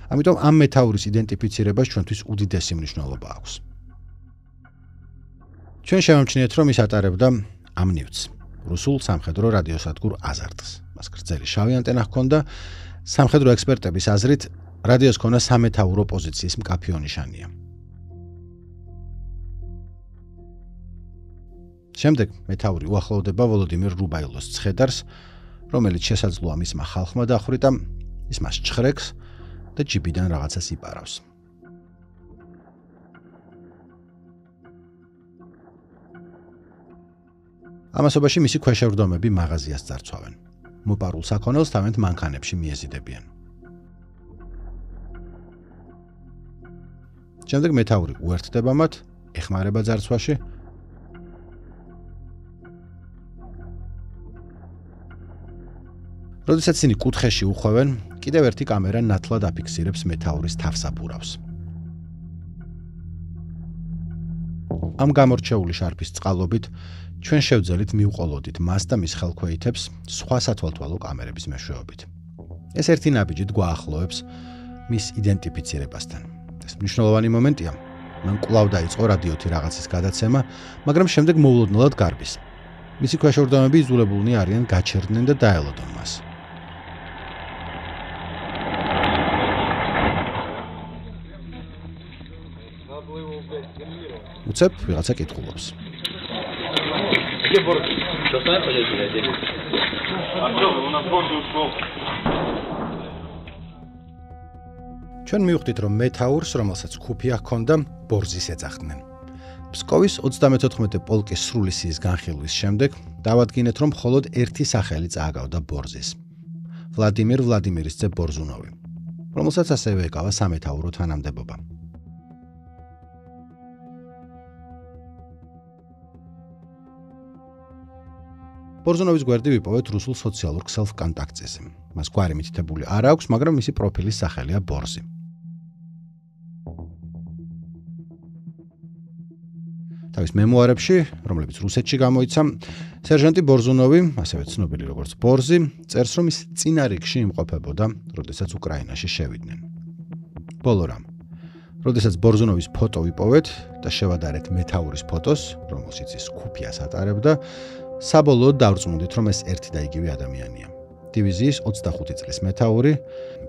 Speaker 1: ამიტომ ამ მეთაურის იდენტიფიცირებას ჩვენთვის უდიდესი მნიშვნელობა აქვს. ჩვენ შევამჩნიეთ, რომ ის ატარებდა ამ ნივთს, რუსულ სამხედრო რადიოსადგურ აზარტს. მას გრძელი შავი ანტენა ჰქონდა, სამხედრო ექსპერტების აზრით, რადიოს ქონა სამეთაურო პოზიციის მკაფიო ნიშანია. შემდეგ მეთაური უახლოვდება ვოლოდიმირ რუბაილოს ცხედარს, რომელიც შესაძლოა მისმა ხალხმა დახვრიტა, ის მას ჩხრეკს და ჯიბიდან რაღაცას იპარავს. ამასობაში მისი ქვეშევრდომები მაღაზიას წარცვავენ. მოპარულ საქონელს თავენთ მანქანებში მიეზიდებიან. შემდეგ მეთაური უერთდება მათ, ეხმარება ძარცვაში. როდესაც ისინი კუთხეში უხვევენ, კიდევ ერთი კამერა ნათლად აფიქსირებს მეთაურის თავსაბურავს. ამ გამორჩეული შარფის წყალობით ჩვენ შევძელით მივყოლოდით მას და მის ხელქვეითებს სხვა სათვალთვალო კამერების მეშვეობით. ეს ერთი ნაბიჯით გვაახლოვებს მის იდენტიფიცირებასთან. ეს მნიშვნელოვანი მომენტია. მან კვლავ დაიწყო რადიოთი რაღაცის გადაცემა, მაგრამ შემდეგ მოულოდნელად გარბის. მისი ქვეშევრდომები იძულებულნი არიან გაჩერდნენ და დაელოდონ მას. უცებ ვიღაცა კითხულობს. ჩვენ მივხვდით, რომ მეთაურს, რომელსაც ქუფია ჰქონდა, ბორზის ეძახდნენ. ფსკოვის 34 პოლკის სრული სიის განხილვის შემდეგ დავადგინეთ, რომ მხოლოდ ერთი სახელი წააგავდა ბორზის. ვლადიმირ ვლადიმირის ძე ბორზუნოვი, რომელსაც ასევე ეკავა სამეთაურო თანამდებობა. ბორზუნოვის გვერდი ვიპოვეთ რუსულ სოციალურ ქსელ ვკონტაქტზე. მას გვარი მითითებული არ აქვს, მაგრამ მისი პროფილის სახელია ბორზი. თავის მემუარებში, რომლებიც რუსეთში გამოიცა, სერჟანტი ბორზუნოვი, ასევე ცნობილი როგორც ბორზი, წერს, რომ ის წინა რიგში იმყოფებოდა, როდესაც უკრაინაში შევიდნენ. ბოლო რამ. როდესაც ბორზუნოვის ფოტო ვიპოვეთ და შევადარეთ მეთაურის ფოტოს, რომელშიც ის ქუფიას ატარებდა, საბოლოოდ დავრწმუნდით, რომ ეს ერთი და იგივე ადამიანია. დივიზიის 25 წლის მეთაური,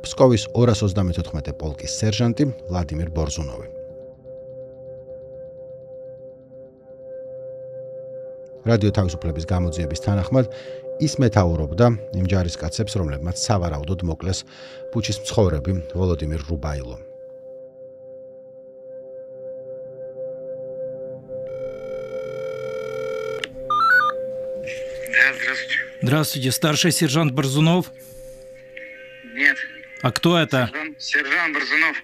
Speaker 1: ფსკოვის 234 პოლკის სერჟანტი ვლადიმირ ბორზუნოვი. რადიო თავისუფლების გამოძიების თანახმად ის მეთაურობდა იმ ჯარისკაცებს, რომლებმაც სავარაუდოდ მოკლეს ბუჩის მცხოვრები ვოლოდიმირ რუბაილო.
Speaker 13: Здравствуйте, старший сержант Борзунов?
Speaker 18: Нет.
Speaker 13: А кто это?
Speaker 18: Сержант Борзунов.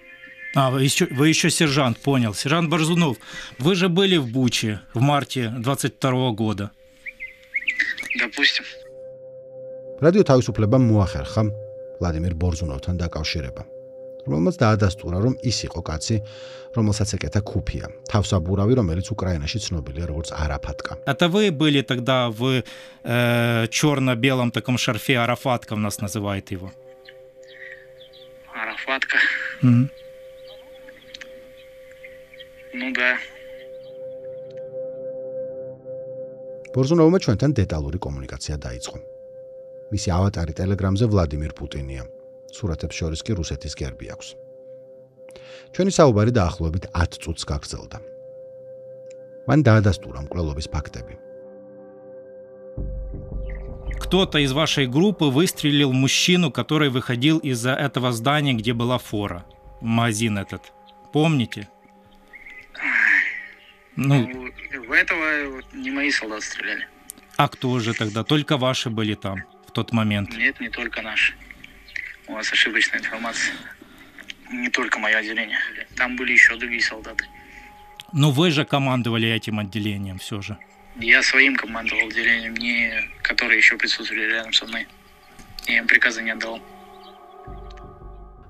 Speaker 13: Вы еще сержант, понял. Сержант Борзунов, вы же были в Буче в марте 22 года.
Speaker 18: Допустим.
Speaker 1: რადიო თავისუფლებამ მოახერხა ვლადიმირ ბორზუნოვთან დაკავშირება, რომელმაც დაადასტურა, რომ ის იყო კაცი, რომელსაც ეკეთა ქუფია, თავსაბურავი, რომელიც უკრაინაში ცნობილია როგორც Арапатка.
Speaker 13: Это вы были тогда в черно-белом таком шарфе, Арафатка у нас называет его.
Speaker 18: Арафатка?
Speaker 13: Ну
Speaker 18: да.
Speaker 1: ბორზუნოვმა ჩვენთან დეტალური კომუნიკაცია დაიწყო. მისი ავატარი ტელეგრამზე ვლადიმირ პუტინია. სურათებს შორის კი რუსეთის გერბი აქვს. ჩვენი საუბარი დაახლოებით 10 წუთს გაგრძელდა. მან დაადასტურა მკვლელობის фактები.
Speaker 13: Кто-то из вашей группы выстрелил в мужчину, который выходил из-за этого здания, где была фора. Магазин этот. Помните?
Speaker 18: Ну, в этого не мои солдаты стреляли.
Speaker 13: А кто же тогда? Только ваши были там в тот момент?
Speaker 18: Нет, не только наши. У вас ошибочная информация. Не только мое отделение. Там были еще другие солдаты.
Speaker 13: Но вы же командовали этим отделением все же.
Speaker 18: Я своим командовал отделением, не которые еще присутствовали рядом со мной. Я им приказа не отдал.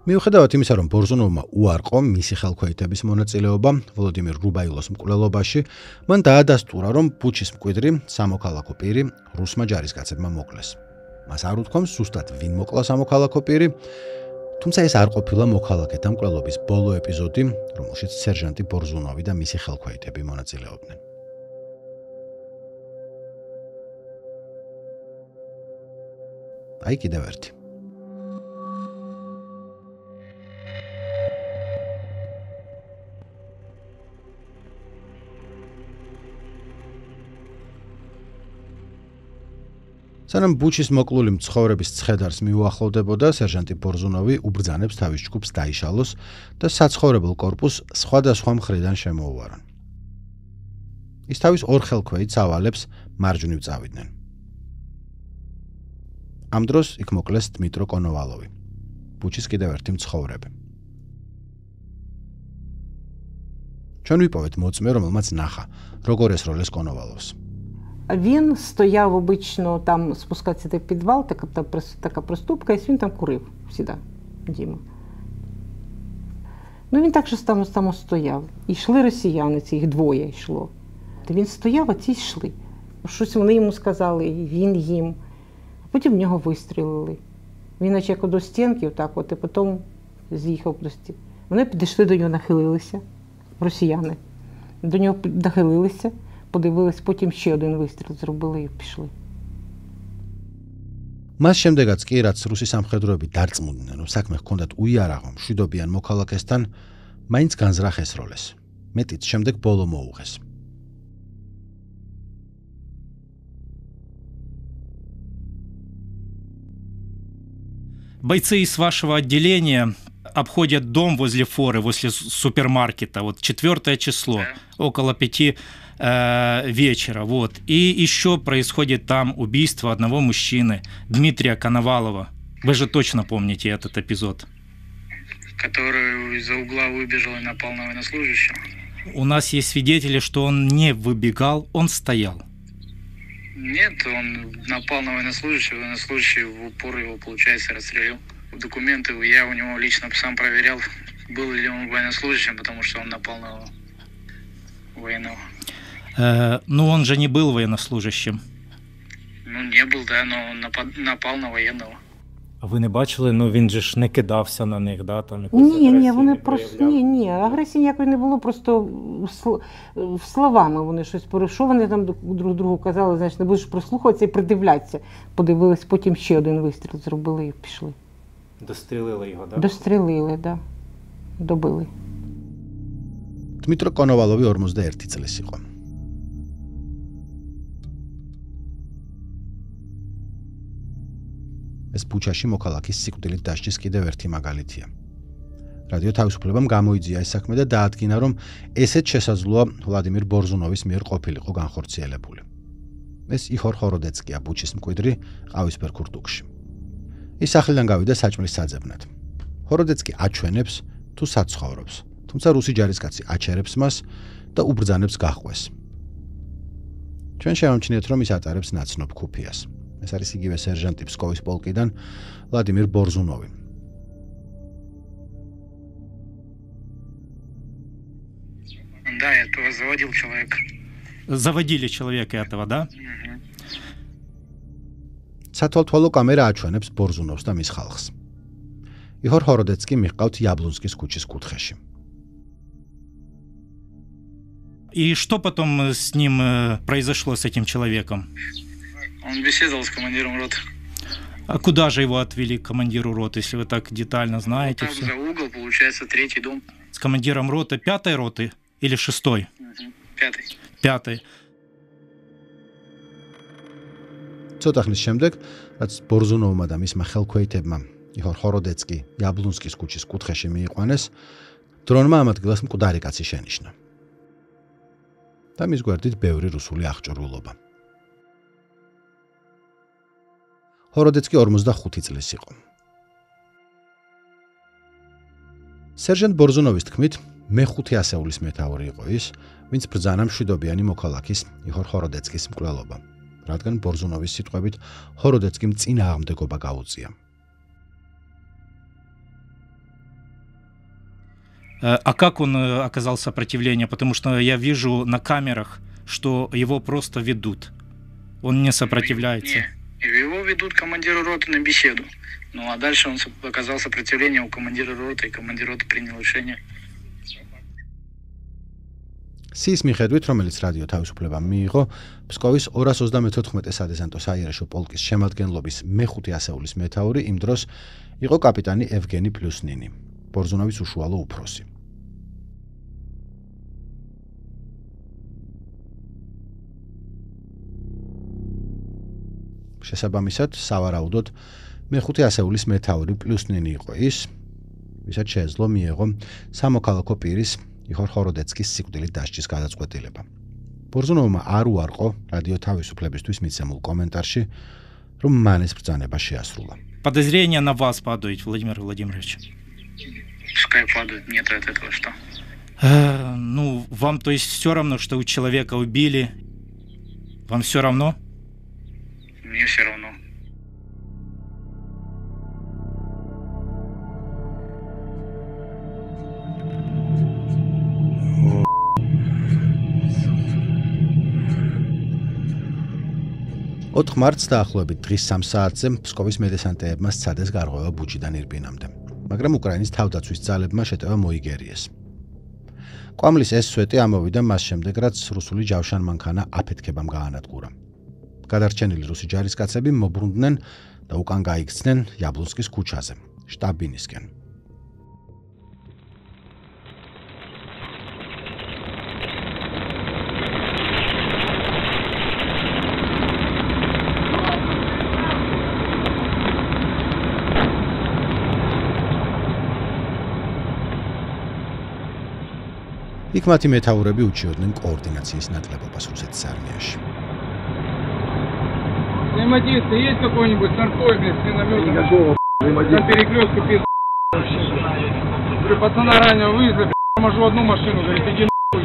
Speaker 1: მიუხედავად იმისა, რომ ბორზუნოვმა უარყო მისი ხელქვეითების მონაწილეობა ვოლოდიმირ რუბაილოს მკვლელობაში, მან დაადასტურა, რომ ბუჩის მკვიდრი სამოქალაქო პირი რუსმა ჯარისკაცებმა მოკლეს. მას არ უთქვამს ზუსტად ვინ მოკლა სამოქალაქო პირი, თუმცა ეს არ ყოფილა მოქალაქეთა მკვლელობის ბოლო ეპიზოდი, რომელშიც სერჟანტი ბორზუნოვი და მისი ხელქვეითები მონაწილეობდნენ. აი კიდევ ერთი. სანამ ბუჩის მოკლული მცხოვრების ცხედარს მიუახლოვდებოდა, სერჟანტი ბორზუნოვი უბრძანებს თავის ჯგუფს დაიშალოს და საცხოვრებელ კორპუსს სხვადასხვა მხრიდან შემოუვარონ. ის თავის ორ ხელქვეითს ავალებს მარჯვნივ წავიდნენ. ამ დროს იქ მოკლეს დმიტრო კონოვალოვი, ბუჩის კიდევ ერთი მცხოვრები. ჩვენ ვიპოვეთ მოწმე, რომელმაც ნახა, როგორ ესროლეს კონოვალოვს.
Speaker 5: Він стояв обично там, спускатися в підвал, така приступка, і він там курив завжди, Діма. Ну він так же там стояв. І йшли росіяни, ці їх двоє йшло. Він стояв, а ці йшли. Щось вони йому сказали, і він їм. А потім в нього вистрілили. Він наче як до стінки, отак от, і потім з'їхав просто. Вони підійшли до нього, нахилилися, росіяни. До нього нахилилися. Подивились, потім ще один вистріл зробили і пішли.
Speaker 1: მას შემდეგაც კი, რაც რუსი სამხედროები დარწმუნდნენ, რომ საქმე ჰქონდათ უიარაღო მშვიდობიან მოქალაქესთან, მაინც განზრახ ესროლეს. მეტიც შემდეგ ბოლო მოუღეს.
Speaker 13: Бойцы из вашего отделения обходят дом возле форы, возле супермаркета. Вот 4 число, около 5 вечера. Вот. И еще происходит там убийство одного мужчины, Дмитрия Коновалова. Вы же точно помните этот эпизод.
Speaker 18: Который из-за угла выбежал и напал на военнослужащего?
Speaker 13: У нас есть свидетели, что он не выбегал, он стоял.
Speaker 18: Нет, он напал на военнослужащего, военнослужащий в упор его, получается, расстрелил. Документы я у него лично сам проверял, был ли он военнослужащим, потому что он напал на военного.
Speaker 13: Ну, он же не был военнослужащим.
Speaker 18: Ну, не был, да, но он напал на военного.
Speaker 11: Ви не бачили, ну він же ж не кидався на них, да? Там
Speaker 5: Ні, вони просто ні, агресії ніякої не було, просто словами вони щось що вони там друг другу казали, знаєш, не будеш прослухатися і придивлятися. Подивились, потім ще один вистріл зробили і пішли.
Speaker 11: Дострілили його, так?
Speaker 5: Дострілили, так. Добили.
Speaker 1: Dmitro Konovalov 41 წლის იყო. ეს ბუჩაში მოქალაქის სიკვდილით დასჯის კიდევ ერთი მაგალითია. რადიო თავისუფლებამ გამოიძია ეს საქმე და დაადგინა, რომ ესეც შესაძლოა ვლადიმირ ბორზუნოვის მიერ ყოფილიყო განხორციელებული. ეს იხორ ხოროდეცკია ბუჩის მკვიდრი ყავისფერ ქურთუკში. ის სახლიდან გავიდა საჭმლის საძებნად. ხოროდეცკი აჩვენებს თუ საცხოვრობს, თუმცა რუსი ჯარისკაცი აჩერებს მას და უბრძანებს გაჰყვეს. ჩვენ შევამჩნიეთ, რომ ის ატარებს ნაცნობ ქუფიას. ეს არის იგივე სერჟანტი ფსკოვის პოლკიდან ვლადიმირ ბორზუნოვი.
Speaker 18: Да, этого заводил человека.
Speaker 13: Заводили человека этого, да?
Speaker 1: სათვალთვალო კამერა აჩვენებს ბორზუნოვს და მის ხალხს. იხორ ხოროდეცკი მიჰყავთ იაბლუნსკის ქუჩის კუთხეში.
Speaker 13: И что потом с ним произошло, с этим человеком?
Speaker 18: Он беседовал с командиром роты.
Speaker 13: А куда же его отвели, к командиру роты, если вы так детально знаете?
Speaker 18: Там за угол, получается, 3-й дом.
Speaker 13: С командиром роты 5-й роты или 6-й?
Speaker 18: 5-й.
Speaker 13: 5-й.
Speaker 1: ცოტა ხნის შემდეგ, რაც ბორზუნოვმა და მისმა ხელქვეითებმა იხორ ხოროდეცკი იაბლუნსკის ქუჩის კუთხეში მიიყვანეს, დრონმა ამ ადგილას მკვდარი კაცი შენიშნა. და მის გვერდით ბევრი რუსული აღჭურვილობა. ხოროდეცკი 45 წლის იყო. სერჟანტ ბორზუნოვის თქმით, მეხუთე ასეულის მეთაური იყო ის, ვინც ბრძანა მშვიდობიანი მოქალაქის იხორ ხოროდეცკის მკვლელობა, რადგან ბორზუნოვის სიტყვებით ხოროდეცკიმ წინააღმდეგობა გაუწია.
Speaker 13: А как он оказал сопротивление? Потому что я вижу на камерах, что его просто ведут. Он не сопротивляется.
Speaker 18: Его ведут командиру роты на беседу. Ну а дальше он оказал сопротивление у командира роты, и командир роты принял решение.
Speaker 1: სიის მიხედვით, რომელიც რადიო თავისუფლებამ მიიღო, ფსკოვის 234 სადესანტო საიარაშო პოლკის შემადგენლობის მეხუთე ასეულის მეთაური იმ დროს იყო კაპიტანი ევგენი პლუსნინი, ბორზუნოვის უშუალო უფროსი. შესაბამისად, სავარაუდოდ მეხუთე ასეულის მეთაური პლუსნინი იყო ის, ვისაც შეეძლო მიეღო სამოქალაქო პირის იხორ ხოროდეცკის სიკვდილით დასჯის გადაწყვეტილება. ბორზუნოვმა არ უარყო რადიო თავისუფლებისთვის მიცემულ კომენტარში, რომ მან ეს ბრძანება შეასრულა.
Speaker 13: Подозрения на вас падают, Владимир Владимирович.
Speaker 18: Пускай падают, нет от этого что.
Speaker 13: Ну, вам то есть все равно, что у человека убили? Вам все равно?
Speaker 18: Мне все равно.
Speaker 1: ოთხ მარტს დაახლოებით დღის 3 საათზე ფსკოვის მედესანტეებმა სცადეს გარღვევა ბუჩიდან ირბინამდე, მაგრამ უკრაინის თავდაცვის ძალებმა შეტევა მოიგერიეს. კვამლის ეს სვეტი ამოვიდა მას შემდეგ, რაც რუსული ჯავშანმანქანა აფეთქებამ გაანადგურა. გადარჩენილი რუსი ჯარისკაცები მობრუნდნენ და უკან გაიქცნენ იაბლუნსკის ქუჩაზე, შტაბინისკენ. იქ მათი მეთაურები უჩიოდნენ კოორდინაციის ნაკლებობას რუსეთის არმიაში.
Speaker 19: Взаимодействие есть какой-нибудь с наркой, блядь, с минометом? Никакого, на перекрестке пизд***. Говорю, пацана раннего вывезли, блядь, торможу одну машину, говорит, иди нахуй,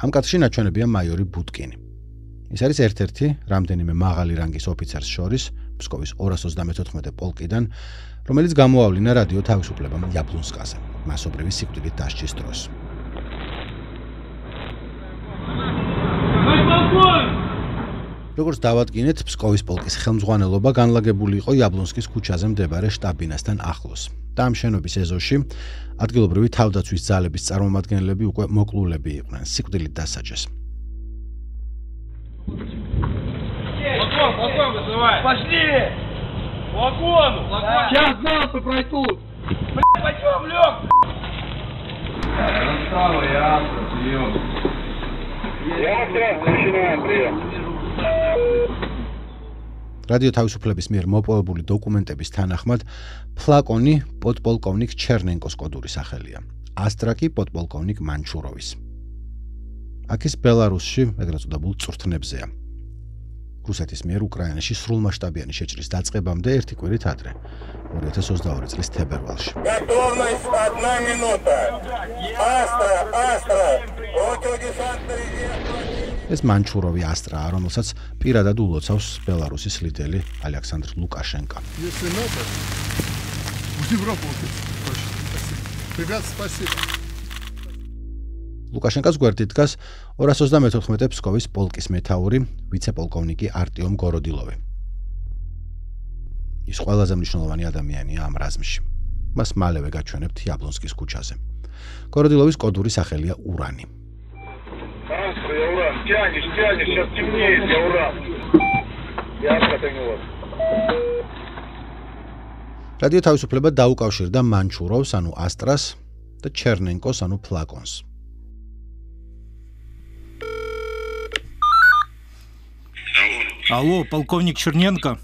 Speaker 1: ამ კადრში ნაჩვენებია მაიორი ბუტკინი. ის არის ერთ-ერთი რამდენიმე მაღალი რანგის ოფიცერს შორის ფსკოვის 234 პოლკიდან, რომელიც გამოავლინა რადიო თავისუფლებამ იაბლუნსკაზე, მასობრივი სიკვდილით დასჯის დროს. როგორც დავადგინეთ, ფსკოვის პოლკის ხელმძღვანელობა განლაგებული იყო იაბლონსკის ქუჩაზე მდებარე შტაბ-ბინასთან ახლოს. და ამ შენობის ეზოში ადგილობრივი თავდაცვის ძალების წარმომადგენლები უკვე მოკლულები იყვნენ, სიკვდილით დასაჯეს.
Speaker 19: Вагон вызывай! Пошли! Вагону! Сейчас залпы пройдут! Блядь, пойдем, лег! Расстава, ясно, прием. Начинаем прием.
Speaker 1: რადიო თავისუფლების მიერ მოპოვებული დოკუმენტების თანახმად, ფლაკონი პოდპოლკოვნიკ ჩერნენკოს კოდური სახელია. ასტრაკი პოდპოლკოვნიკ მანჩუროვის. აქ ის ბელარუსში, ეგრეთ წოდებულ წვრთნებზეა. რუსეთის მიერ უკრაინაში სრულმასშტაბიანი შეჭრის დაწყებამდე ერთი კვირით ადრე, 2022 წლის თებერვალში.
Speaker 20: Готовность 1 минута. Астра. Противодесантный резерв.
Speaker 1: ეს მანჩუროვი ასტრაა, რომელსაც პირადად ულოცავს ბელარუსის ლიდერი ალექსანდრ ლუკაშენკო.
Speaker 7: Если надо, будем работать. Ребят, спасибо.
Speaker 1: ლუკაშენკოს გვერდით დგას 234 ფსკოვის პოლკის მეთაური, ვიცე-პოლკოვნიკი არტიომ გოროდილოვი. ის ყველაზე მნიშვნელოვანი ადამიანია ამ რაზმში. მას მალევე გაჩვენებთ იაბლონსკის ქუჩაზე. გოროდილოვის კოდური სახელია ურანი.
Speaker 20: Я уран. Тянешь, сейчас темнеет, я уран. Я понял.
Speaker 1: რადიო თავისუფლება დაუკავშირდა მანჩუროვს, ანუ ასტრას და ჩერნენკოს, ანუ ფლაკონს.
Speaker 13: Алло, полковник Черненко.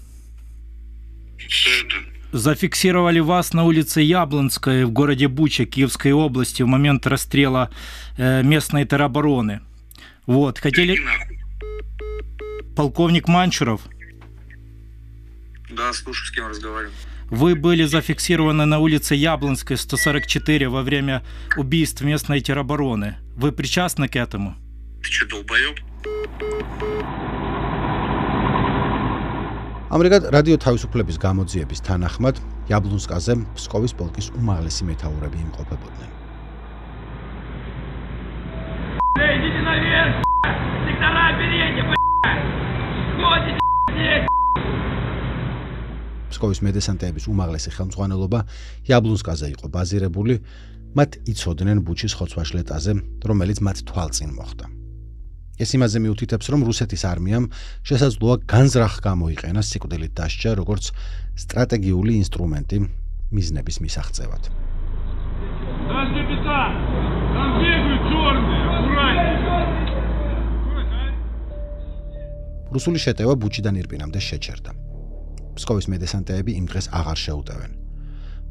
Speaker 13: Зафиксировали вас на улице Яблонской в городе Буча Киевской области в момент расстрела местной теробороны. Вот, хотели... Полковник Манчуров.
Speaker 18: Да, слушаю, с кем разговариваю.
Speaker 13: Вы были зафиксированы на улице Яблонской, 144, во время убийств местной теробороны. Вы причастны к этому?
Speaker 18: Ты что, долбоёб?
Speaker 1: ამრიგად რადიო თავისუფლების გამოძიების თანახმად იაბლონსკაზე ფსკოვის პოლკის უმაღლესი მეთაურები იმყოფებოდნენ.
Speaker 19: Идите наверх, сектора берите, ходите здесь.
Speaker 1: ფსკოვის მედესანტეების უმაღლესი ხელმძღვანელობა იაბლონსკაზე იყო ბაზირებული, მათ იცოდნენ ბუჩის ხოცვაშლეტაზე, რომელიც მათ თვალწინ მოხდა. ეს იმაზე მიუთითებს, რომ რუსეთის არმიამ შესაძლოა განზრახ გამოიყენა სიკვდილით დასჯა, როგორც სტრატეგიული ინსტრუმენტი მიზნების მისაღწევად. რუსული შეტევა ბუჩიდან ირპინამდე შეჩერდა. ფსკოვის მედესანტეები იმ დღეს აღარ შეუტევენ,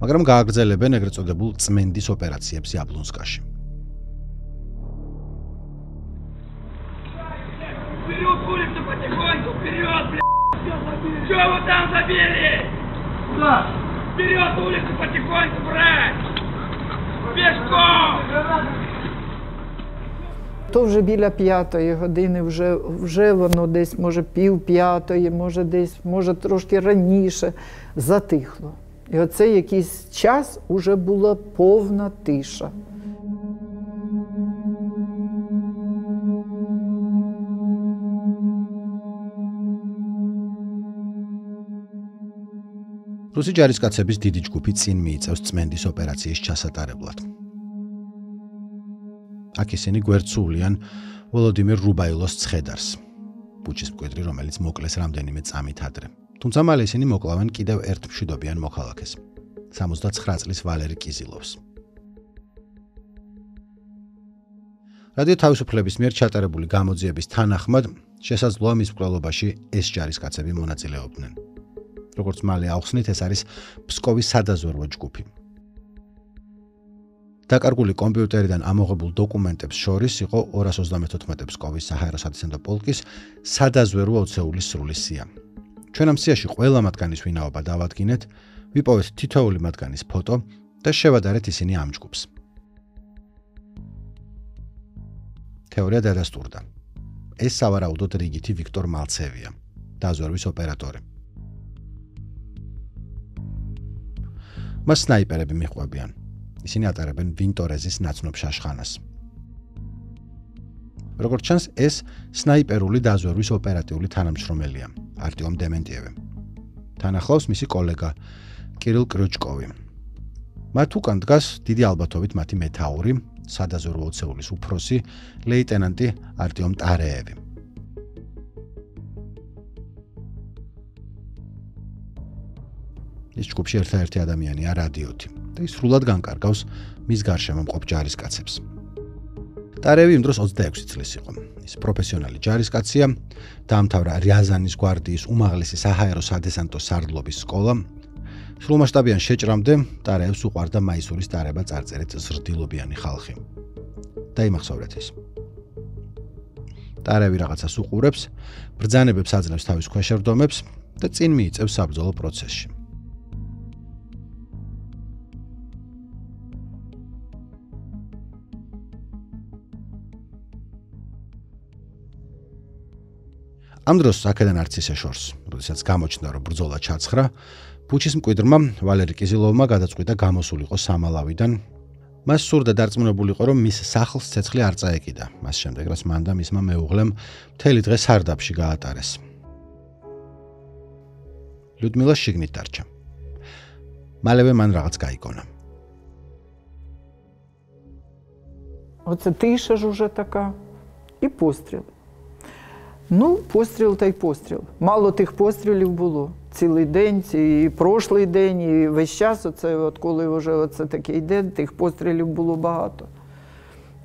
Speaker 1: მაგრამ გააგრძელებენ ეგრეთ წოდებულ წმენდის ოპერაციებს იაბლონსკაში.
Speaker 19: Вперед, улица, потихоньку, вперед, блядь! Чё вы там забили? Да. Вперед, улицу, потихоньку, брать! Пешком!
Speaker 4: То вже біля 5-ї години, вже воно десь, може, 4:30, може десь, може трошки раніше, затихло. І оце якийсь час уже була повна тиша.
Speaker 1: რუსი ჯარისკაცების დიდი ჯგუფი წინ მიიწევს წმენდის ოპერაციის ჩასატარებლად. აქ ისინი გვერდსულიან ვოლოდიმირ რუბაილოს ცხედარს, ბუჩის მკვიდრი, რომელიც მოკლეს რამდენიმე წამით ადრე. თუმცა მალე ისინი მოკლავენ კიდევ ერთ მშვიდობიან მოქალაქეს, 79 წლის ვალერი კიზილოვს. რადიო თავისუფლების მიერ ჩატარებული გამოძიების თანახმად შესაძლოა მის მკვლელობაში ეს ჯარისკაცები მონაწილეობდნენ. როგორც მალე ახსნით, ეს არის ფსკოვის სადაზვერვო ჯგუფი. დაკარგული კომპიუტერიდან ამოღებულ დოკუმენტებს შორის იყო 234 ფსკოვის საჰაერო სადესანტო პოლკის სადაზვერვო ოცეულის სრული სია. ჩვენ ამ სიაში ყველა მათგანის ვინაობა დავადგინეთ, ვიპოვეთ თითოეული მათგანის ფოტო და შევადარეთ ისინი ამ ჯგუფს. თეორია დადასტურდა. ეს სავარაუდოდ რიგითი ვიქტორ მალცევია, დაზვერვის ოპერატორი. მას სნაიპერები მიჰყვებიან. ისინი ატარებენ ვინტორეზის ნაცნობ შაშხანას. როგორც ჩანს, ეს სნაიპერული დაზვერვის ოპერატიული თანამშრომელია, არტიომ დემენტიევი. თან ახლავს მისი კოლეგა კირილ კრიუჩკოვი. მათ უკან დგას დიდი ალბათობით მათი მეთაური, სადაზვერვო ოცეულის უფროსი, ლეიტენანტი არტიომ ტარეევი. ის ჯგუფში ერთადერთი ადამიანია რადიოთი და ის სრულად განკარგავს მის გარშემო მყოფ ჯარისკაცებს. ტარევი იმ დროს 26 წლის იყო. ის პროფესიონალი ჯარისკაცია, დაამთავრა რიაზანის გვარდიის უმაღლესი საჰაერო სადესანტო სარდლობის სკოლა. სრულმასშტაბიან შეჭრამდე ტარევს უყვარდა მაისურის ტარება წარწერით ზრდილობიანი ხალხი. დაიმახსოვრეთ ის. ტარევი რაღაცას უყურებს, ბრძანებებს აძლევს თავის ქვეშევრდომებს და წინ მიიწევს საბრძოლო პროცესში. ამ დროს აქედან არც ისე შორს, როდესაც გამოჩნდა, რომ ბრძოლა ჩაცხრა, ბუჩის მკვიდრმა ვალერი კიზილოვმა გადაწყვიტა გამოსულიყო სამალავიდან. მას სურდა დარწმუნებულიყო, რომ მის სახლს ცეცხლი არ წაეკიდა. მას შემდეგ, რაც მან და მისმა მეუღლემ მთელი დღე სარდაფში გაატარეს. ლიუდმილა შიგნით დარჩა. მალევე მან რაღაც გაიგონა.
Speaker 4: Оце тиша ж уже така. І постріл. Ну, постріл та й постріл. Мало тих пострілів було. Цілий день, і прошлий день, і весь час, оце, от коли вже оце такий день, тих пострілів було багато.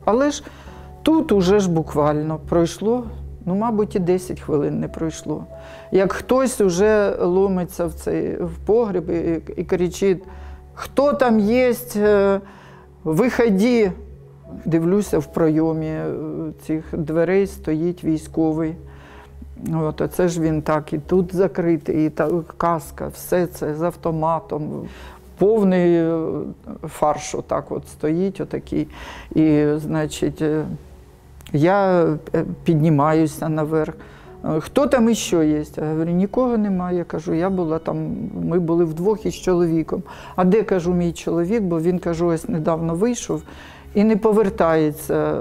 Speaker 4: Але ж тут уже ж буквально пройшло, ну, мабуть, і 10 хвилин не пройшло. Як хтось уже ломиться в погреб і кричить: «Хто там є? Виходи!» Дивлюся, в пройомі цих дверей стоїть військовий. От, оце ж він так, і тут закритий, і каска, все це з автоматом. Повний фарш отак от стоїть, отакий. І, значить, я піднімаюся наверх. Хто там іще є? Я говорю, нікого немає. Я кажу, я була там, ми були вдвох із чоловіком. А де, кажу, мій чоловік? Бо він, кажу, ось недавно вийшов і не повертається.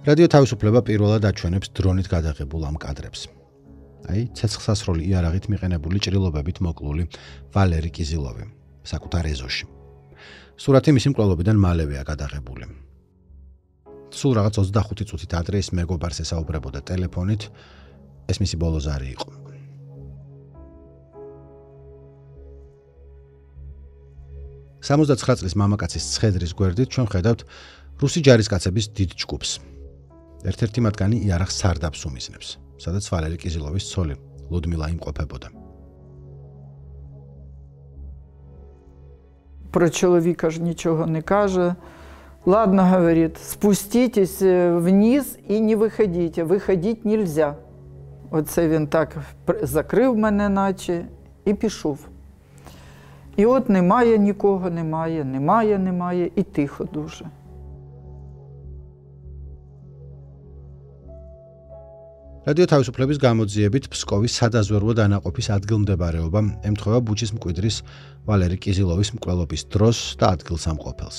Speaker 1: რადიო თავისუფლება პირველად აჩვენებს დრონით გადაღებულ ამ კადრებს. აი, ცეცხლსასროლი იარაღით მიყენებული ჭრილობებით მოკლული ვალერი კიზილოვი, საკუთარ ეზოში. სურათი მისი მკვლელობიდან მალევეა გადაღებული. სულ რაღაც 25 წუთით ადრე ის მეგობარს ესაუბრებოდა ტელეფონით, ეს მისი ბოლო ზარი იყო. $69 წლის მამაკაცის ცხედრის გვერდით ჩვენ ხედავთ რუსი ჯარისკაცების დიდ ჯგუფს. ერთ-ერთი მათგანი იარაღს სარდაფს უმიზნებს, სადაც ვალერი კიზილოვის ცოლი ლუდმილა იმყოფებოდა.
Speaker 4: Про чоловіка ж нічого не каже. Ладно, говорит, спуститесь вниз і не виходіть. Виходити нельзя. Оце він так закрив мене наче і пішов. І от немає нікого, немає, і тихо дуже.
Speaker 1: რადიო თავისუფლების გამოძიებით ფსკოვის სადაზვერვო დანაყოფის ადგილმდებარეობა ემთხვევა ბუჩის მკვიდრის ვალერი კიზილოვის მკვლელობის დროს და ადგილსამყოფელს.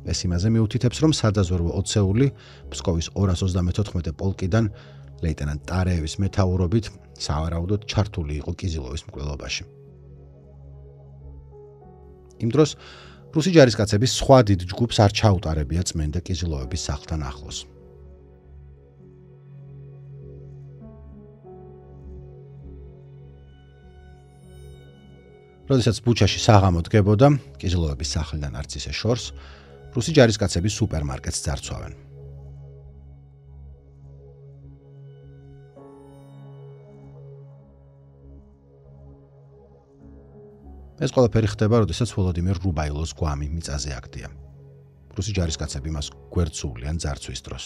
Speaker 1: ეს იმაზე მიუთითებს, რომ სადაზვერვო ოცეული ფსკოვის 234 პოლკიდან ლეიტენანტ ტარეევის მეთაურობით სავარაუდოდ ჩართული იყო კიზილოვის მკვლელობაში. იმ დროს რუსი ჯარისკაცების სხვა დიდ ჯგუფს არ ჩაუტარებია წმენდა კიზილოების სახლთან ახლოს. როდესაც ბუჩაში საღამო დგებოდა, კიზილოების სახლიდან არც ისე შორს, რუსი ჯარისკაცები სუპერმარკეტს ძარცვავენ. ეს ყველაფერი ხდება, როდესაც ვოლოდიმირ რუბაილოს გვამი მიწაზე აგდია. რუსი ჯარისკაცები მას გვერდს უვლიან ძარცვის დროს.